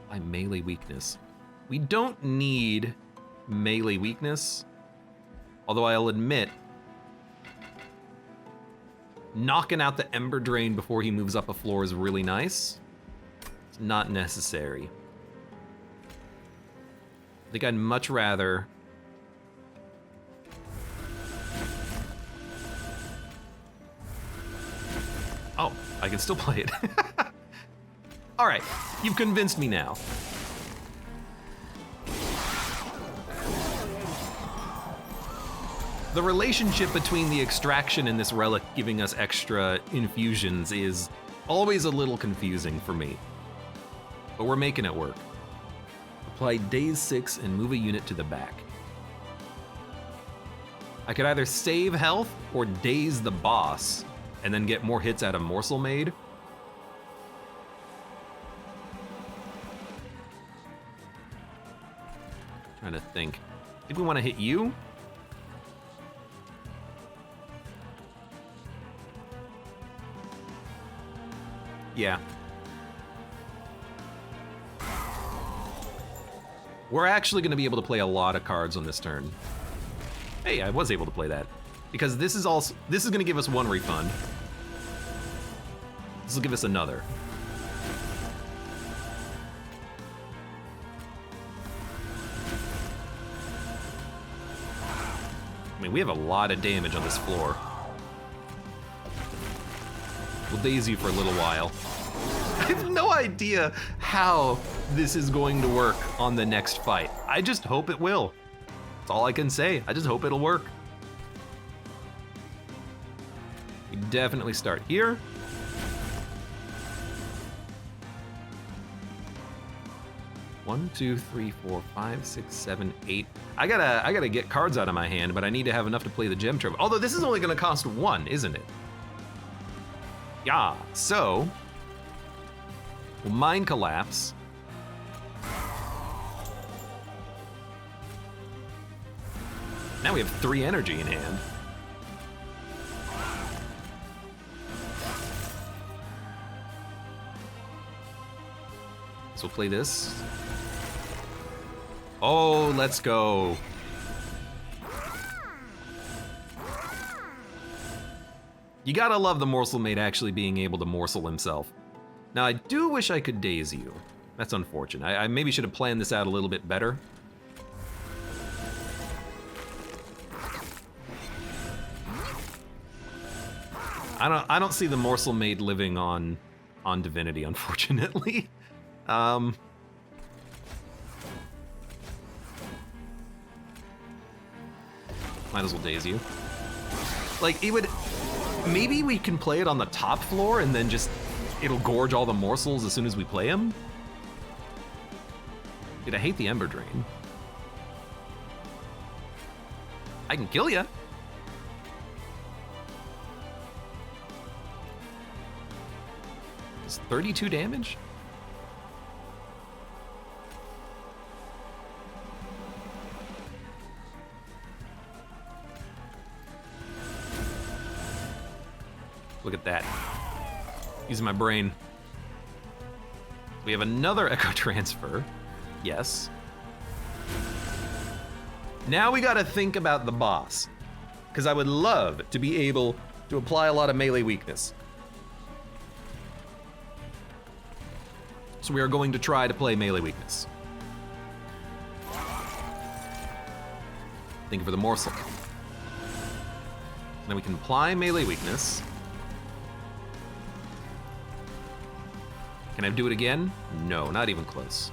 By melee weakness. We don't need melee weakness, although I'll admit, knocking out the Ember Drain before he moves up a floor is really nice. It's not necessary. I think I'd much rather oh, I can still play it. All right, you've convinced me now. The relationship between the extraction and this relic giving us extra infusions is always a little confusing for me. But we're making it work. Apply Daze 6 and move a unit to the back. I could either save health or daze the boss and then get more hits out of Morsel Maid. Trying to think. I think we want to hit you. Yeah. We're actually going to be able to play a lot of cards on this turn. Hey, I was able to play that. Because this is going to give us one refund. This will give us another. I mean, we have a lot of damage on this floor. We'll daze you for a little while. I have no idea how this is going to work on the next fight. I just hope it will. That's all I can say. I just hope it'll work. We definitely start here. One, two, three, 4, 5, 6, 7, 8. I gotta get cards out of my hand, but I need to have enough to play the gem trove. Although this is only gonna cost 1, isn't it? Yeah, so we'll Mind Collapse. Now we have 3 energy in hand. So we'll play this. Oh, let's go. You gotta love the Morsel Maid actually being able to morsel himself. Now, I do wish I could daze you. That's unfortunate. I maybe should have planned this out a little bit better. I don't see the Morsel Maid living on Divinity, unfortunately. Might as well daze you. Like, it would... Maybe we can play it on the top floor and then just... It'll gorge all the morsels as soon as we play them? Dude, I hate the Ember Drain. I can kill ya. It's 32 damage? Look at that. Using my brain. We have another Echo Transfer. Yes. Now we gotta think about the boss, because I would love to be able to apply a lot of melee weakness. So we are going to try to play melee weakness. Thinking for the morsel. Now we can apply melee weakness. Can I do it again? No, not even close.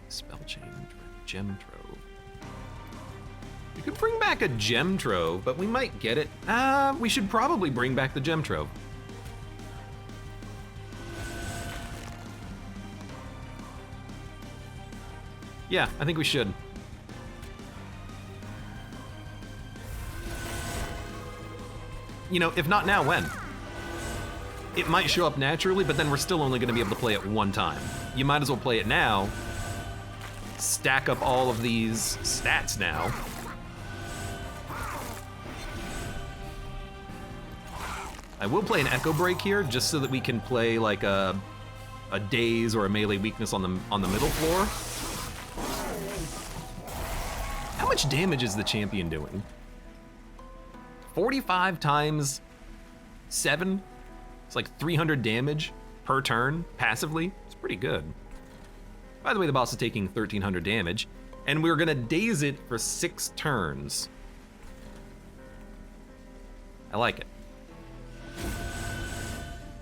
Spell change, gem trove. We could bring back a gem trove, but we might get it. We should probably bring back the gem trove. Yeah, I think we should. You know, if not now, when? It might show up naturally, but then we're still only going to be able to play it one time. You might as well play it now. Stack up all of these stats now. I will play an Echo Break here, just so that we can play like a daze or a melee weakness on the middle floor. How much damage is the champion doing? 45 times 7? It's like 300 damage per turn, passively. It's pretty good. By the way, the boss is taking 1,300 damage, and we're gonna daze it for 6 turns. I like it.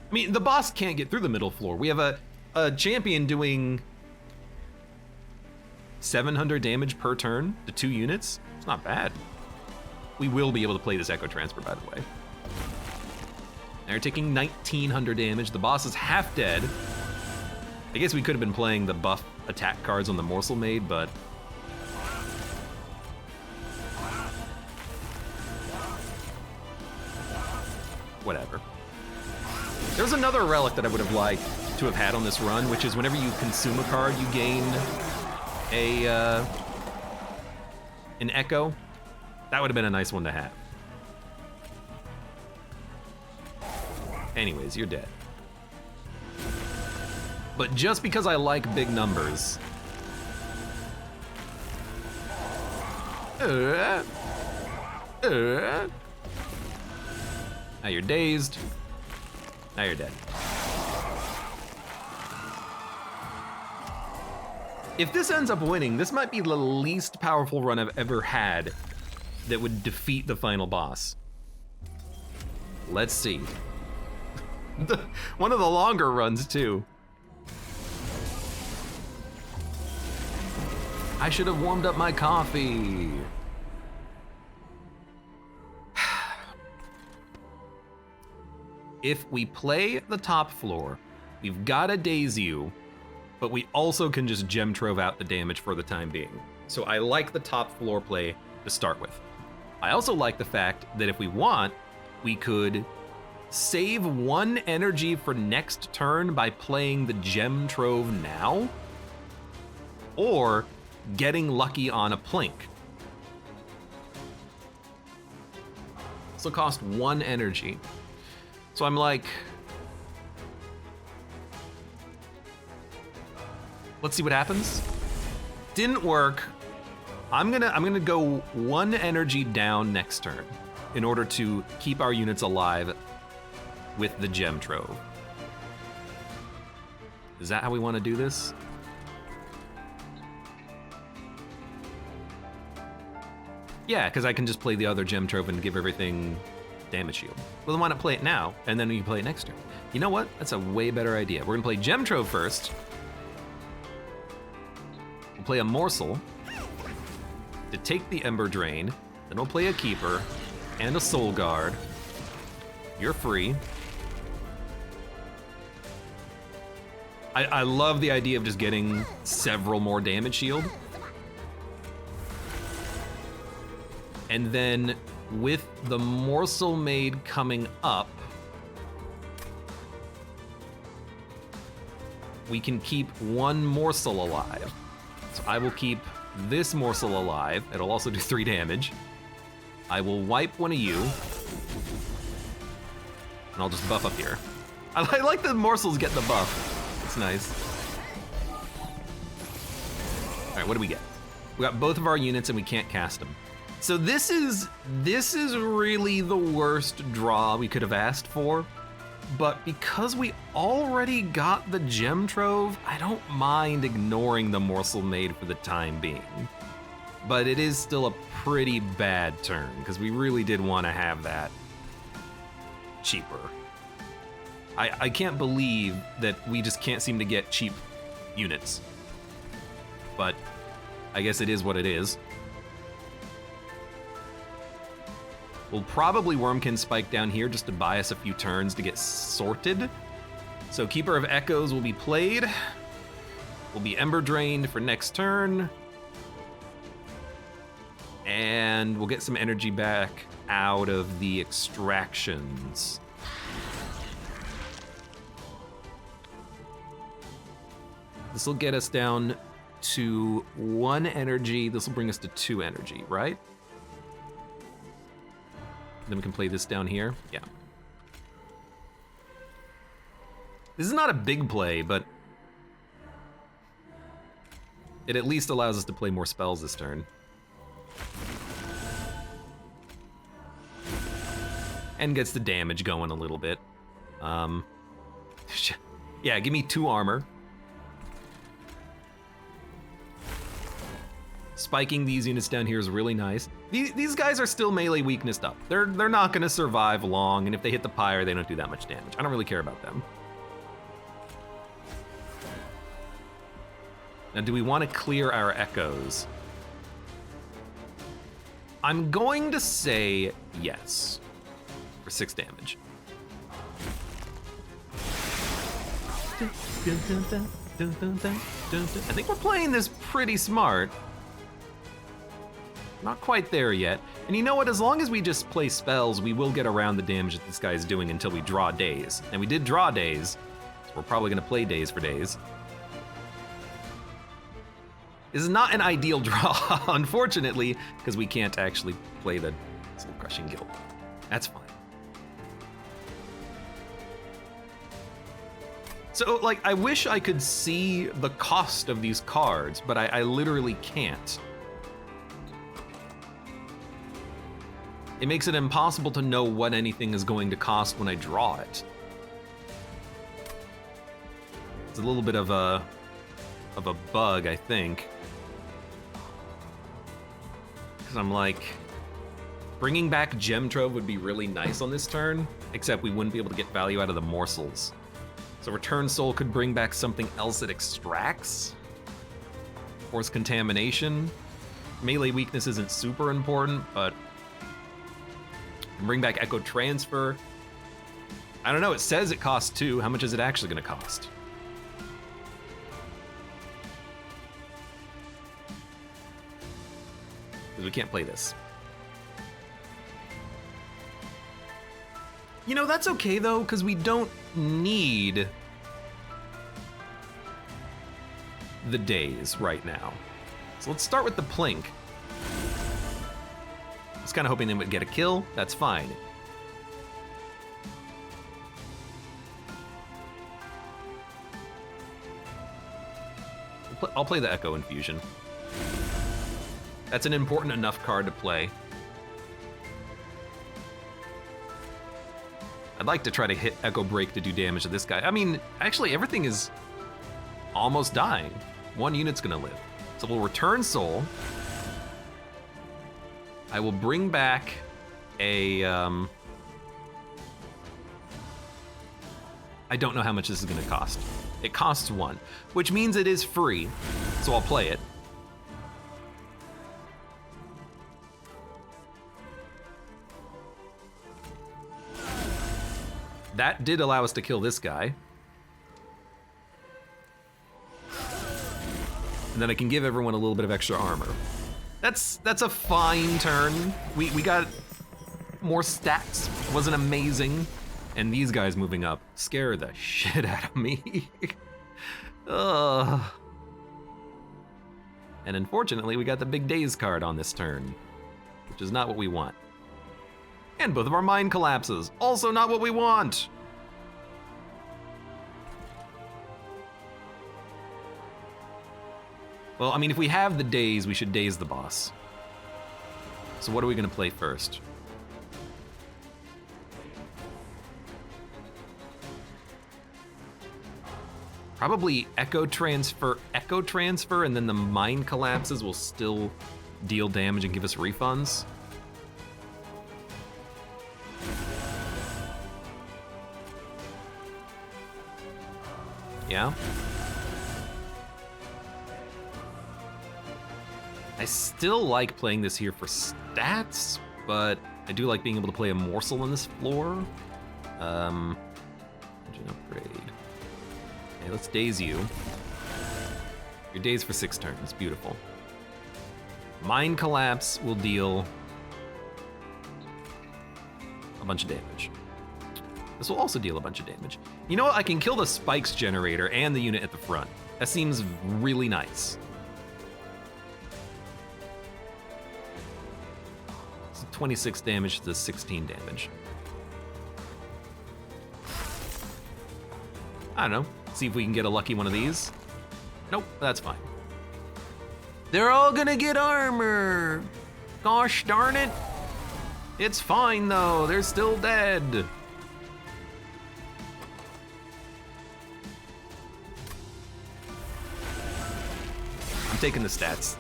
I mean, the boss can't get through the middle floor. We have a champion doing 700 damage per turn to 2 units. It's not bad. We will be able to play this Echo Transfer, by the way. They're taking 1,900 damage. The boss is half dead. I guess we could have been playing the buff attack cards on the Morsel Maid, but... whatever. There's another relic that I would have liked to have had on this run, which is whenever you consume a card, you gain an Echo. That would have been a nice one to have. Anyways, you're dead. But just because I like big numbers... Now you're dazed. Now you're dead. If this ends up winning, this might be the least powerful run I've ever had that would defeat the final boss. Let's see. One of the longer runs, too. I should have warmed up my coffee. If we play the top floor, we've got to daze you, but we also can just gem trove out the damage for the time being. So I like the top floor play to start with. I also like the fact that if we want, we could save 1 energy for next turn by playing the gem trove now, or getting lucky on a plink. This will cost 1 energy. So I'm like, let's see what happens. Didn't work. I'm gonna go 1 energy down next turn in order to keep our units alive with the gem trove. Is that how we want to do this? Yeah, because I can just play the other gem trove and give everything damage shield. Well, then why not play it now, and then we can play it next turn? You know what? That's a way better idea. We're gonna play gem trove first. We'll play a morsel to take the Ember Drain. Then we'll play a Keeper and a Soul Guard. You're free. I love the idea of just getting several more damage shield. And then with the morsel made coming up, we can keep one morsel alive. So I will keep this morsel alive. It'll also do 3 damage. I will wipe one of you. And I'll just buff up here. I like the morsels get the buff. It's nice. All right, what do we get? We got both of our units and we can't cast them. So this is really the worst draw we could have asked for. But because we already got the gem trove, I don't mind ignoring the morsel made for the time being. But it is still a pretty bad turn, because we really did want to have that cheaper. I can't believe that we just can't seem to get cheap units. But I guess it is what it is. We'll probably Wormkin Spike down here just to buy us a few turns to get sorted. So Keeper of Echoes will be played. We'll be Ember Drained for next turn. And we'll get some energy back out of the extractions. This will get us down to 1 energy. This will bring us to 2 energy, right? Then we can play this down here. Yeah. This is not a big play, but it at least allows us to play more spells this turn. And gets the damage going a little bit. Yeah, give me 2 armor. Spiking these units down here is really nice. These guys are still melee weaknessed up. They're not gonna survive long, and if they hit the pyre, they don't do that much damage. I don't really care about them. Now, do we want to clear our echoes? I'm going to say yes for 6 damage. I think we're playing this pretty smart. Not quite there yet. And you know what? As long as we just play spells, we will get around the damage that this guy is doing until we draw days. And we did draw days, so we're probably gonna play days for days. This is not an ideal draw, unfortunately, because we can't actually play the Soul Crushing Guild. That's fine. So, like, I wish I could see the cost of these cards, but I literally can't. It makes it impossible to know what anything is going to cost when I draw it. It's a little bit of a bug, I think. Because I'm like, bringing back Gem Trove would be really nice on this turn, except we wouldn't be able to get value out of the morsels. So Return Soul could bring back something else that extracts. Force Contamination. Melee weakness isn't super important, but bring back Echo Transfer. I don't know, it says it costs 2. How much is it actually gonna cost? Because we can't play this. You know, that's okay though, because we don't need the days right now. So let's start with the Plink. I was kind of hoping they would get a kill. That's fine. I'll play the Echo Infusion. That's an important enough card to play. I'd like to try to hit Echo Break to do damage to this guy. I mean, actually, everything is almost dying. 1 unit's gonna live. So we'll Return Soul. I will bring back a, I don't know how much this is gonna cost. It costs 1, which means it is free, so I'll play it. That did allow us to kill this guy. And then I can give everyone a little bit of extra armor. That's a fine turn. We got more stats, wasn't amazing. And these guys moving up scare the shit out of me. Ugh. And unfortunately, we got the big days card on this turn, which is not what we want. And both of our mine collapses, also not what we want. Well, I mean, if we have the days, we should daze the boss. So what are we gonna play first? Probably Echo Transfer, and then the mine collapses will still deal damage and give us refunds. Yeah? I still like playing this here for stats, but I do like being able to play a morsel on this floor. Engine upgrade. Okay, let's daze you. You're dazed for 6 turns, beautiful. Mine collapse will deal a bunch of damage. This will also deal a bunch of damage. You know what, I can kill the spikes generator and the unit at the front. That seems really nice. So 26 damage to 16 damage. I don't know, see if we can get a lucky one of these. Nope, that's fine. They're all gonna get armor. Gosh darn it. It's fine though, they're still dead. I'm taking the stats.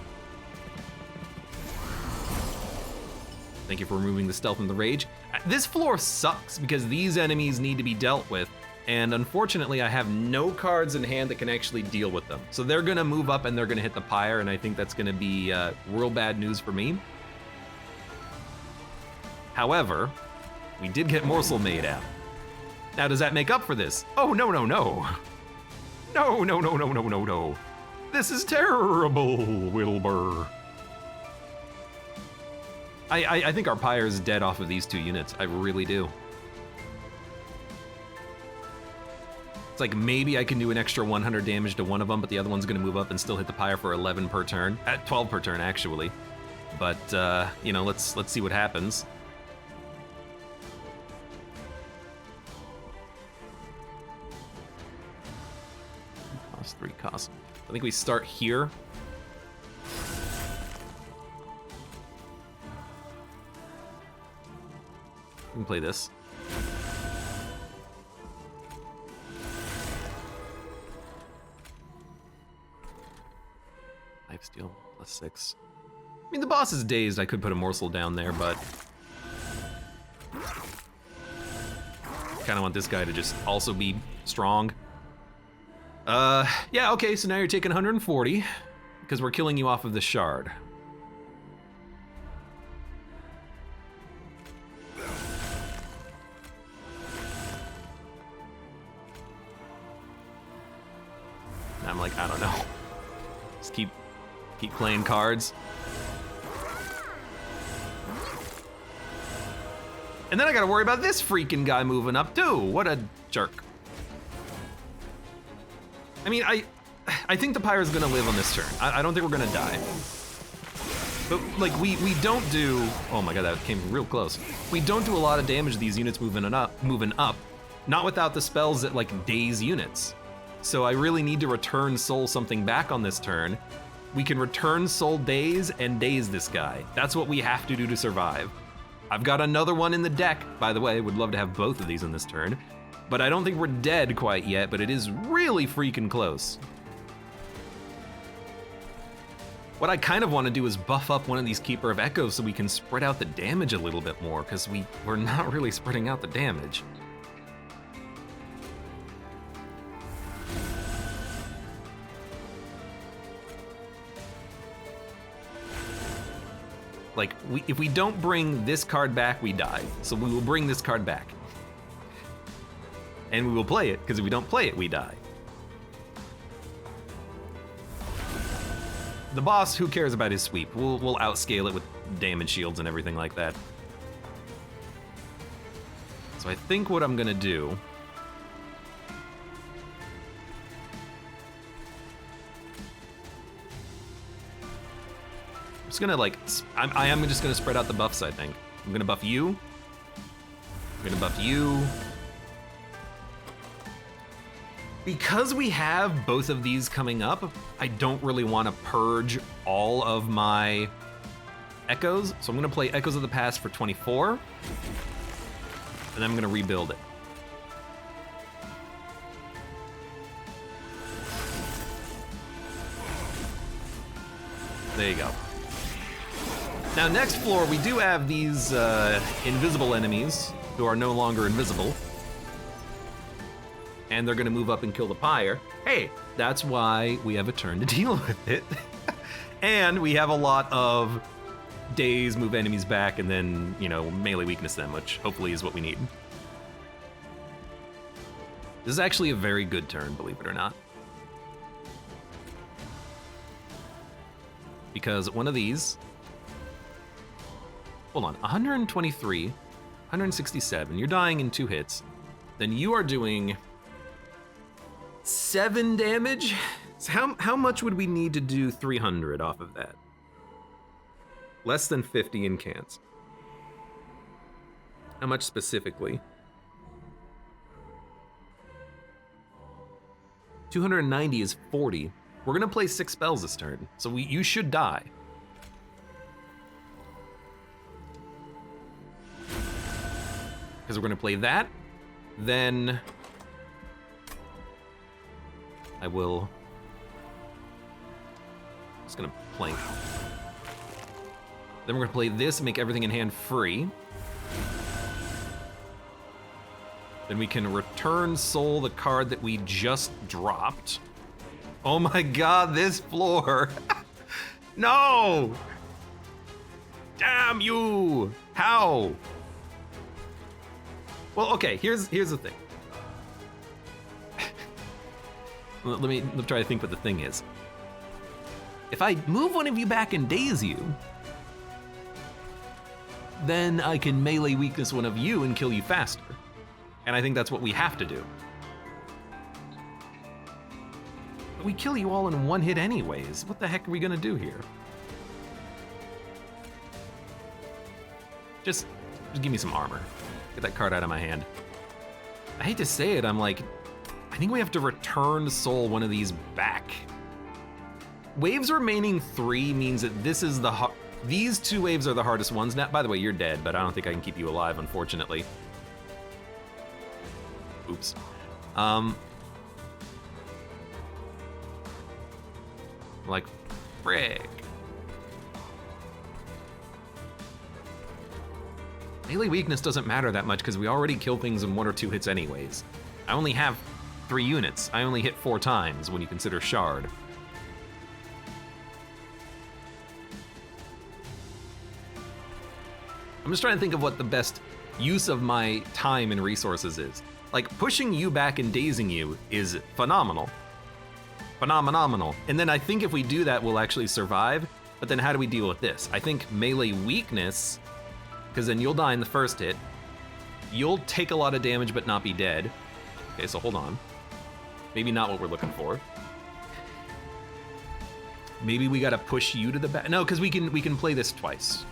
Thank you for removing the stealth and the rage. This floor sucks because these enemies need to be dealt with, and unfortunately I have no cards in hand that can actually deal with them. So they're gonna move up and they're gonna hit the pyre, and I think that's gonna be real bad news for me. However, we did get Morsel made out. Now does that make up for this? Oh, no, no, no. No, no, no, no, no, no, no. This is terrible, Wilbur. I think our pyre is dead off of these 2 units. I really do. It's like maybe I can do an extra 100 damage to one of them, but the other one's gonna move up and still hit the pyre for 11 per turn. At 12 per turn, actually. But, you know, let's see what happens. Cost 3 cost. I think we start here. We can play this. Life steal plus 6. I mean, the boss is dazed. I could put a morsel down there, but kind of want this guy to just also be strong. Yeah, okay, so now you're taking 140 because we're killing you off of the shard. And I'm like, I don't know. Just keep playing cards. And then I gotta worry about this freaking guy moving up too. What a jerk. I mean, I think the pyre's gonna live on this turn. I don't think we're gonna die. But like we don't do, oh my god, that came real close. We don't do a lot of damage to these units moving up, not without the spells that like daze units. So I really need to return soul something back on this turn. We can return soul daze and daze this guy. That's what we have to do to survive. I've got another one in the deck, by the way. Would love to have both of these in this turn. But I don't think we're dead quite yet, but it is really freaking close. What I kind of want to do is buff up one of these Keeper of Echoes so we can spread out the damage a little bit more, because we're not really spreading out the damage. Like, if we don't bring this card back, we die. So we will bring this card back. And we will play it, because if we don't play it, we die. The boss, who cares about his sweep? We'll outscale it with damage shields and everything like that. So I think what I'm gonna do... I'm just gonna like... I am just gonna spread out the buffs, I think. I'm gonna buff you. I'm gonna buff you. Because we have both of these coming up, I don't really want to purge all of my echoes. So I'm gonna play Echoes of the Past for 24, and then I'm gonna rebuild it. There you go. Now next floor, we do have these invisible enemies who are no longer invisible. And they're gonna move up and kill the pyre. Hey, that's why we have a turn to deal with it. And we have a lot of days, move enemies back, and then, you know, melee weakness them, which hopefully is what we need. This is actually a very good turn, believe it or not. Because one of these, hold on, 123, 167, you're dying in 2 hits. Then you are doing 7 damage? So how much would we need to do 300 off of that? Less than 50 in cans. How much specifically? 290 is 40. We're gonna play 6 spells this turn, so you should die. Because we're gonna play that, then I will... just gonna plank. Then we're gonna play this and make everything in hand free. Then we can return soul the card that we just dropped. Oh my god, this floor! No! Damn you! How? Well, okay, here's the thing. Let me try to think what the thing is. If I move one of you back and daze you, then I can melee weakness one of you and kill you faster. And I think that's what we have to do. But we kill you all in 1 hit anyways. What the heck are we gonna do here? Just give me some armor. Get that card out of my hand. I hate to say it, I'm like, I think we have to return soul one of these back. Waves remaining 3 means that this is these 2 waves are the hardest ones. Now, by the way, you're dead, but I don't think I can keep you alive, unfortunately. Oops. Like, frick. Melee weakness doesn't matter that much because we already kill things in 1 or 2 hits anyways. I only have 3 units. I only hit 4 times when you consider shard. I'm just trying to think of what the best use of my time and resources is. Like, pushing you back and dazing you is phenomenal. Phenomenal. And then I think if we do that, we'll actually survive. But then how do we deal with this? I think melee weakness, because then you'll die in the first hit. You'll take a lot of damage but not be dead. Okay, so hold on. Maybe not what we're looking for. Maybe we gotta push you to the back. No, because we can play this twice.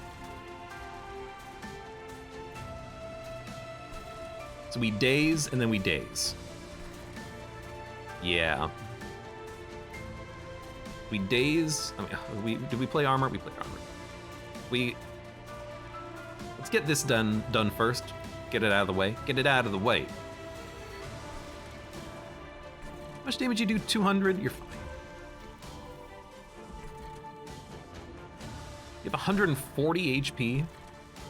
So we daze and then we daze. Yeah. We daze. I mean, did we play armor? We played armor. Let's get this done first. Get it out of the way. Get it out of the way. How much damage you do? 200? You're fine. You have 140 HP.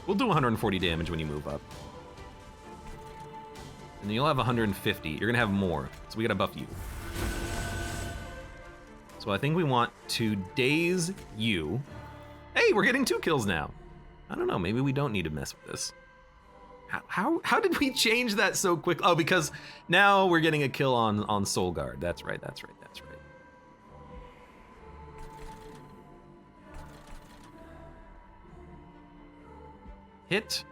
We'll do 140 damage when you move up. And then you'll have 150. You're gonna have more, so we gotta buff you. So I think we want to daze you. Hey, we're getting 2 kills now. I don't know, maybe we don't need to mess with this. How did we change that so quick? Oh, because now we're getting a kill on Soul Guard. That's right. Hit.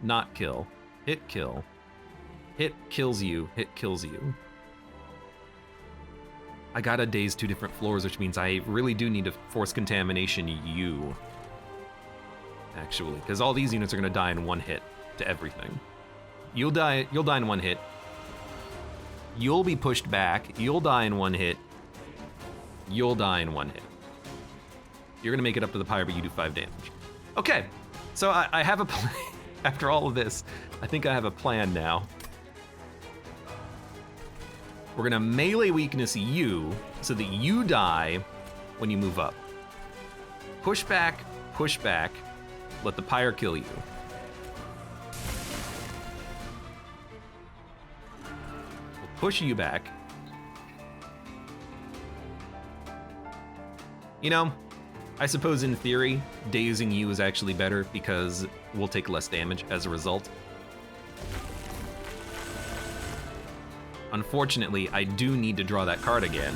Not kill. Hit, kill. Hit kills you. Hit kills you. I gotta daze 2 different floors, which means I really do need to force contamination you. Actually, because all these units are gonna die in 1 hit to everything. You'll die in 1 hit. You'll be pushed back. You'll die in 1 hit. You'll die in 1 hit. You're gonna make it up to the pyre, but you do 5 damage. Okay, so I have a plan. After all of this, I think I have a plan now. We're gonna melee weakness you so that you die when you move up. Push back, let the pyre kill you. We'll push you back. You know, I suppose in theory, dazing you is actually better because we'll take less damage as a result. Unfortunately, I do need to draw that card again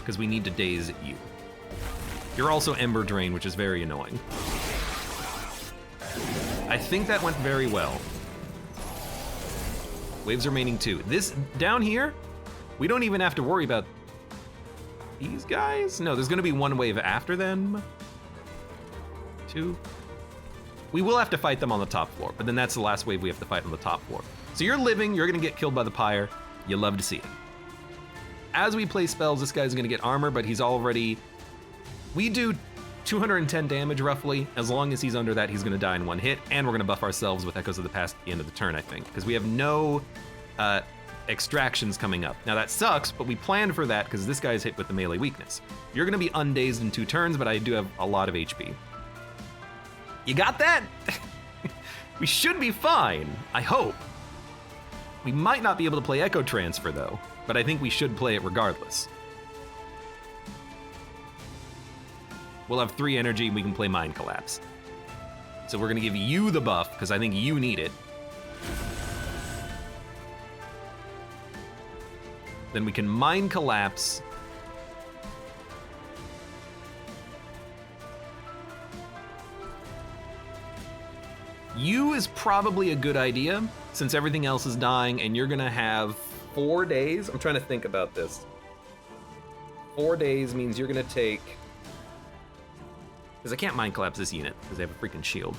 because we need to daze you. You're also Ember Drain, which is very annoying. I think that went very well. Waves remaining 2. This, down here, we don't even have to worry about these guys. No, there's gonna be 1 wave after them. 2. We will have to fight them on the top floor, but then that's the last wave we have to fight on the top floor. So you're living, you're gonna get killed by the pyre. You love to see it. As we play spells, this guy's gonna get armor, but he's already, we do 210 damage roughly. As long as he's under that, he's gonna die in 1 hit, and we're gonna buff ourselves with Echoes of the Past at the end of the turn, I think, because we have no extractions coming up. Now that sucks, but we planned for that because this guy's hit with the melee weakness. You're gonna be undazed in 2 turns, but I do have a lot of HP. You got that? We should be fine, I hope. We might not be able to play Echo Transfer though, but I think we should play it regardless. We'll have 3 energy and we can play Mind Collapse. So we're gonna give you the buff because I think you need it. Then we can Mind Collapse. You is probably a good idea since everything else is dying and you're gonna have 4 days. I'm trying to think about this. 4 days means you're gonna take, because I can't Mind Collapse this unit because they have a freaking shield.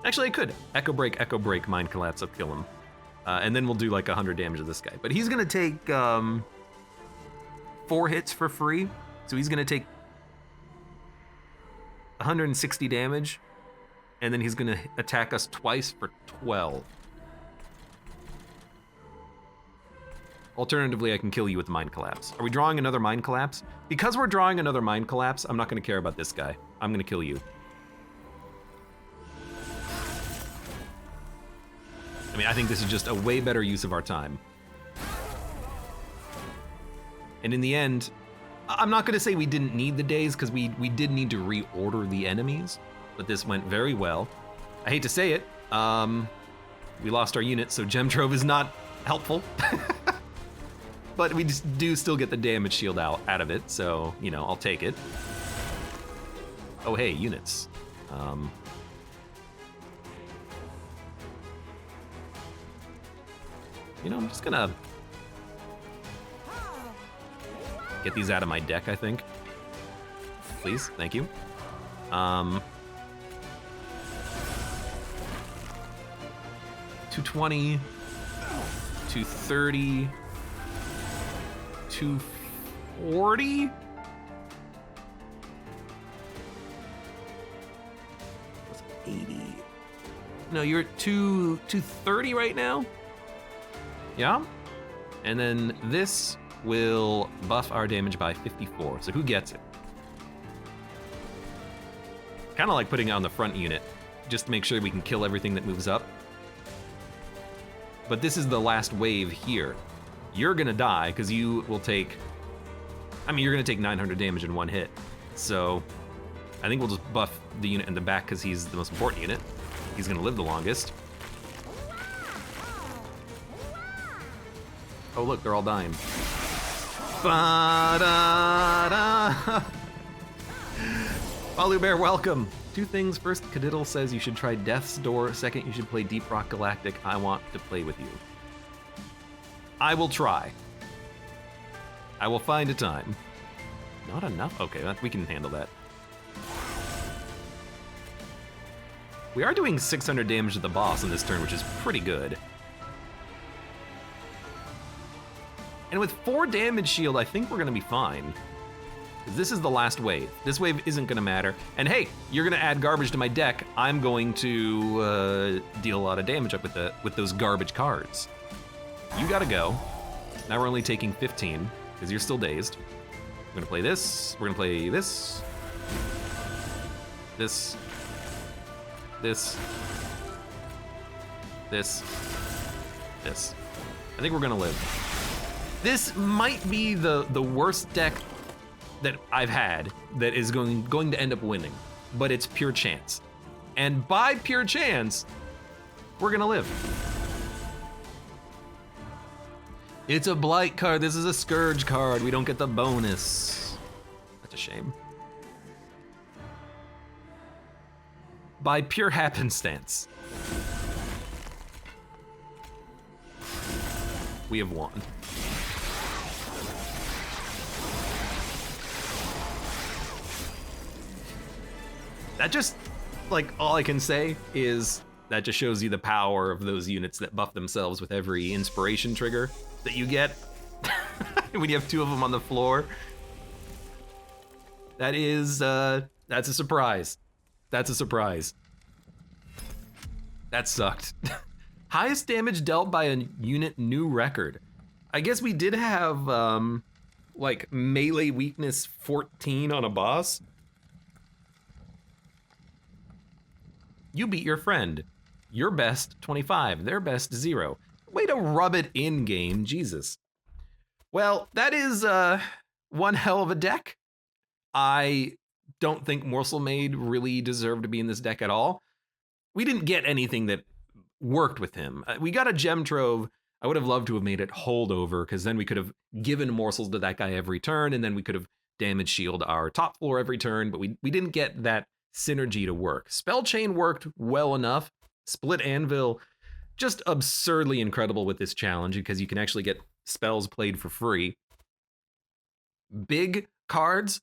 Actually, I could. Echo Break, Mind Collapse, I'll kill him. And then we'll do like 100 damage to this guy. But he's gonna take 4 hits for free. So he's gonna take 160 damage. And then he's gonna attack us twice for 12. Alternatively, I can kill you with Mind Collapse. Are we drawing another Mind Collapse? Because we're drawing another Mind Collapse, I'm not gonna care about this guy. I'm gonna kill you. I mean, I think this is just a way better use of our time. And in the end, I'm not gonna say we didn't need the days, because we did need to reorder the enemies, but this went very well. I hate to say it, we lost our unit, so Gem Trove is not helpful. But we just do still get the damage shield out of it, so, you know, I'll take it. Oh, hey, units. You know, I'm just gonna get these out of my deck, I think. Please, thank you. 220, 230, 240. What's 80? No, you're at 230 right now? Yeah? And then this will buff our damage by 54. So who gets it? Kind of like putting it on the front unit, just to make sure we can kill everything that moves up. But this is the last wave here. You're gonna die, because you will take, I mean, you're gonna take 900 damage in 1 hit. So I think we'll just buff the unit in the back because he's the most important unit. He's gonna live the longest. Oh look, they're all dying. Ba-da-da. Balu Bear, welcome. Two things. First, Cadiddle says you should try Death's Door. Second, you should play Deep Rock Galactic. I want to play with you. I will try. I will find a time. Not enough? Okay, we can handle that. We are doing 600 damage to the boss in this turn, which is pretty good. And with 4 damage shield, I think we're gonna be fine. This is the last wave. This wave isn't gonna matter. And hey, you're gonna add garbage to my deck. I'm going to deal a lot of damage up with those garbage cards. You gotta go. Now we're only taking 15, because you're still dazed. We're gonna play this, we're gonna play this. This. This. This. This. I think we're gonna live. This might be the worst deck that I've had that is going to end up winning, but it's pure chance. And by pure chance, we're gonna live. It's a blight card, this is a scourge card, we don't get the bonus. That's a shame. By pure happenstance, we have won. That just, like, all I can say is that just shows you the power of those units that buff themselves with every inspiration trigger that you get when you have 2 of them on the floor. That is, that's a surprise. That's a surprise. That sucked. Highest damage dealt by a unit, new record. I guess we did have, like, melee weakness 14 on a boss. You beat your friend. Your best 25, their best 0. Way to rub it in, game, Jesus. Well, that is one hell of a deck. I don't think Morsel Maid really deserved to be in this deck at all. We didn't get anything that worked with him. We got a gem trove. I would have loved to have made it holdover, because then we could have given morsels to that guy every turn, and then we could have damage shield our top floor every turn, but we didn't get that synergy to work. Spell Chain worked well enough. Split Anvil, just absurdly incredible with this challenge, because you can actually get spells played for free. Big cards,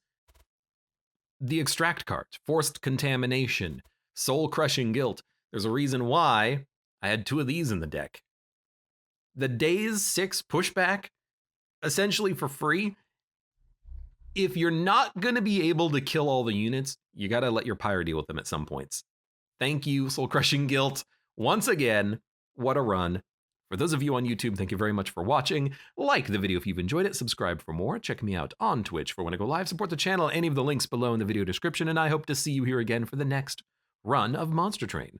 the extract cards, Forced Contamination, Soul Crushing Guilt. There's a reason why I had 2 of these in the deck. The Daze 6 pushback, essentially for free. If you're not gonna be able to kill all the units, you gotta let your pyre deal with them at some points. Thank you, Soul Crushing Guilt. Once again, what a run. For those of you on YouTube, thank you very much for watching. Like the video if you've enjoyed it, subscribe for more, check me out on Twitch for when I go live, support the channel, any of the links below in the video description, and I hope to see you here again for the next run of Monster Train.